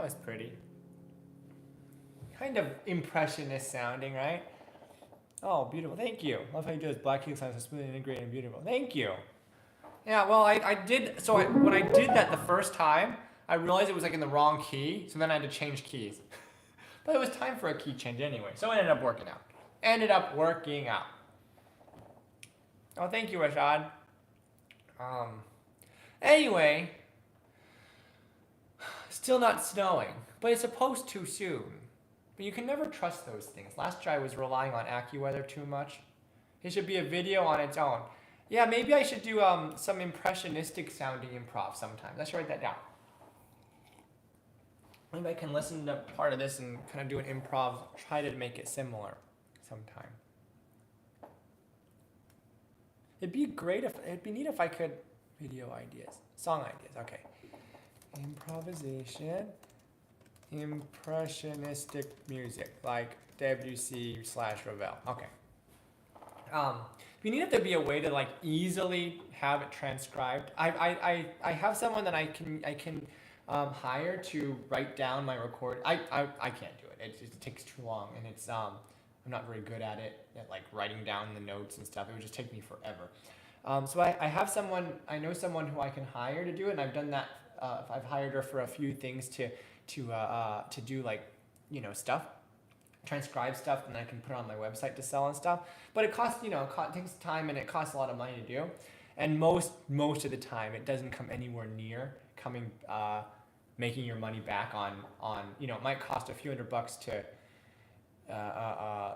was pretty. Kind of impressionist sounding, right? Oh, beautiful. Thank you. Love how you do this black key sounds so smooth and integrated and beautiful. Thank you. Yeah, well, I did, so when I did that the first time, I realized it was like in the wrong key, so then I had to change keys. But it was time for a key change anyway, so it ended up working out. Oh, thank you, Rashad. Anyway, still not snowing, but it's supposed to soon. But you can never trust those things. Last year I was relying on AccuWeather too much. It should be a video on its own. Yeah, maybe I should do some impressionistic sounding improv sometime. Let's write that down. Maybe I can listen to part of this and kind of do an improv, try to make it similar sometime. It'd be neat if I could, video ideas, song ideas, okay. Improvisation, impressionistic music, like Debussy / Ravel, okay. It'd be neat if there'd be a way to like easily have it transcribed. I have someone that I can hire to write down my record. I can't do it. It takes too long, and it's I'm not very good at it, at like writing down the notes and stuff. It would just take me forever. So I know someone who I can hire to do it, and I've done that. I've hired her for a few things to do like, you know, stuff, transcribe stuff, and I can put it on my website to sell and stuff. But it costs, you know, it takes time and it costs a lot of money to do. And most of the time, it doesn't come anywhere near making your money back on, you know, it might cost a few $100 to, I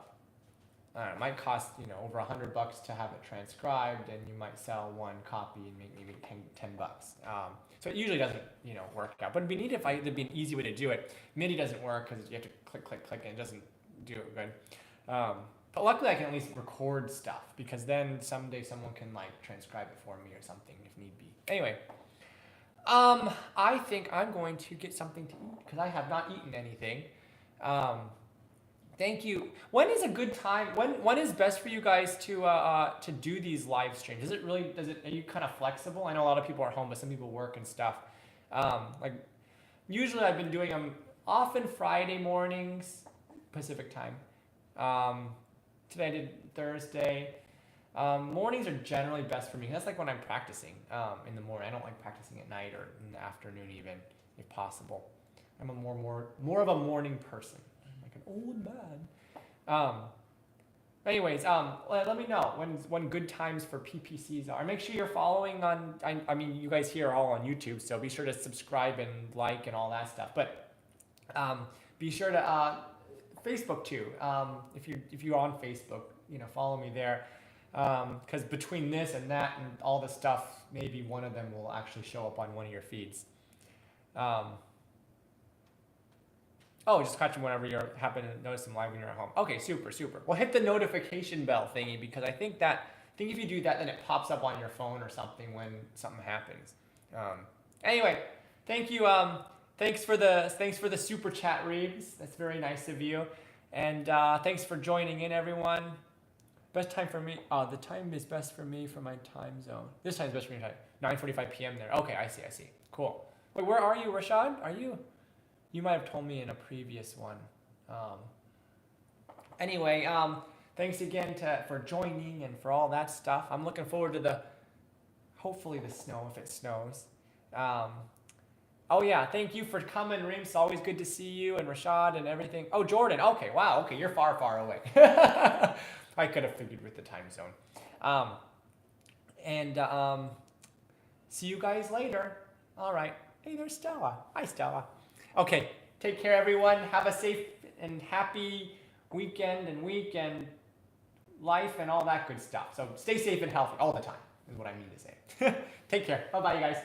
don't know, it might cost, you know, over $100 to have it transcribed, and you might sell one copy and make maybe $10. So it usually doesn't, you know, work out. But it'd be neat if there'd be an easy way to do it. MIDI doesn't work because you have to click, and it doesn't do it good. But luckily I can at least record stuff, because then someday someone can like transcribe it for me or something if need be. Anyway, I think I'm going to get something to eat because I have not eaten anything. Thank you. When is a good time? When is best for you guys to do these live streams? Are you kind of flexible? I know a lot of people are home, but some people work and stuff. Like usually I've been doing them often Friday mornings, Pacific time. Today I did Thursday. Mornings are generally best for me. That's like when I'm practicing in the morning. I don't like practicing at night or in the afternoon even, if possible. I'm a more of a morning person. An old man. Anyways, let me know when good times for PPCs are. Make sure you're following on. I mean, you guys here are all on YouTube, so be sure to subscribe and like and all that stuff. But be sure to Facebook too. If you're on Facebook, you know, follow me there. Because between this and that and all the stuff, maybe one of them will actually show up on one of your feeds. Oh, just catch them whenever you happen to notice them live when you're at home. Okay, super. Well, hit the notification bell thingy, because I think if you do that, then it pops up on your phone or something when something happens. Anyway, thank you. Thanks for the super chat, Reeves. That's very nice of you. And thanks for joining in, everyone. Best time for me. The time is best for me for my time zone. This time is best for me. 9:45 p.m. there. Okay, I see. Cool. Wait, where are you, Rashad? Are you? You might have told me in a previous one. Anyway, thanks again for joining and for all that stuff. I'm looking forward to hopefully the snow, if it snows. Oh yeah, thank you for coming, Reem. It's always good to see you, and Rashad and everything. Oh, Jordan. Okay, wow. Okay, you're far away. I could have figured with the time zone. See you guys later. All right. Hey, there's Stella. Hi, Stella. Okay, take care, everyone. Have a safe and happy weekend and week and life and all that good stuff. So stay safe and healthy all the time is what I mean to say. Take care. Bye-bye, you guys.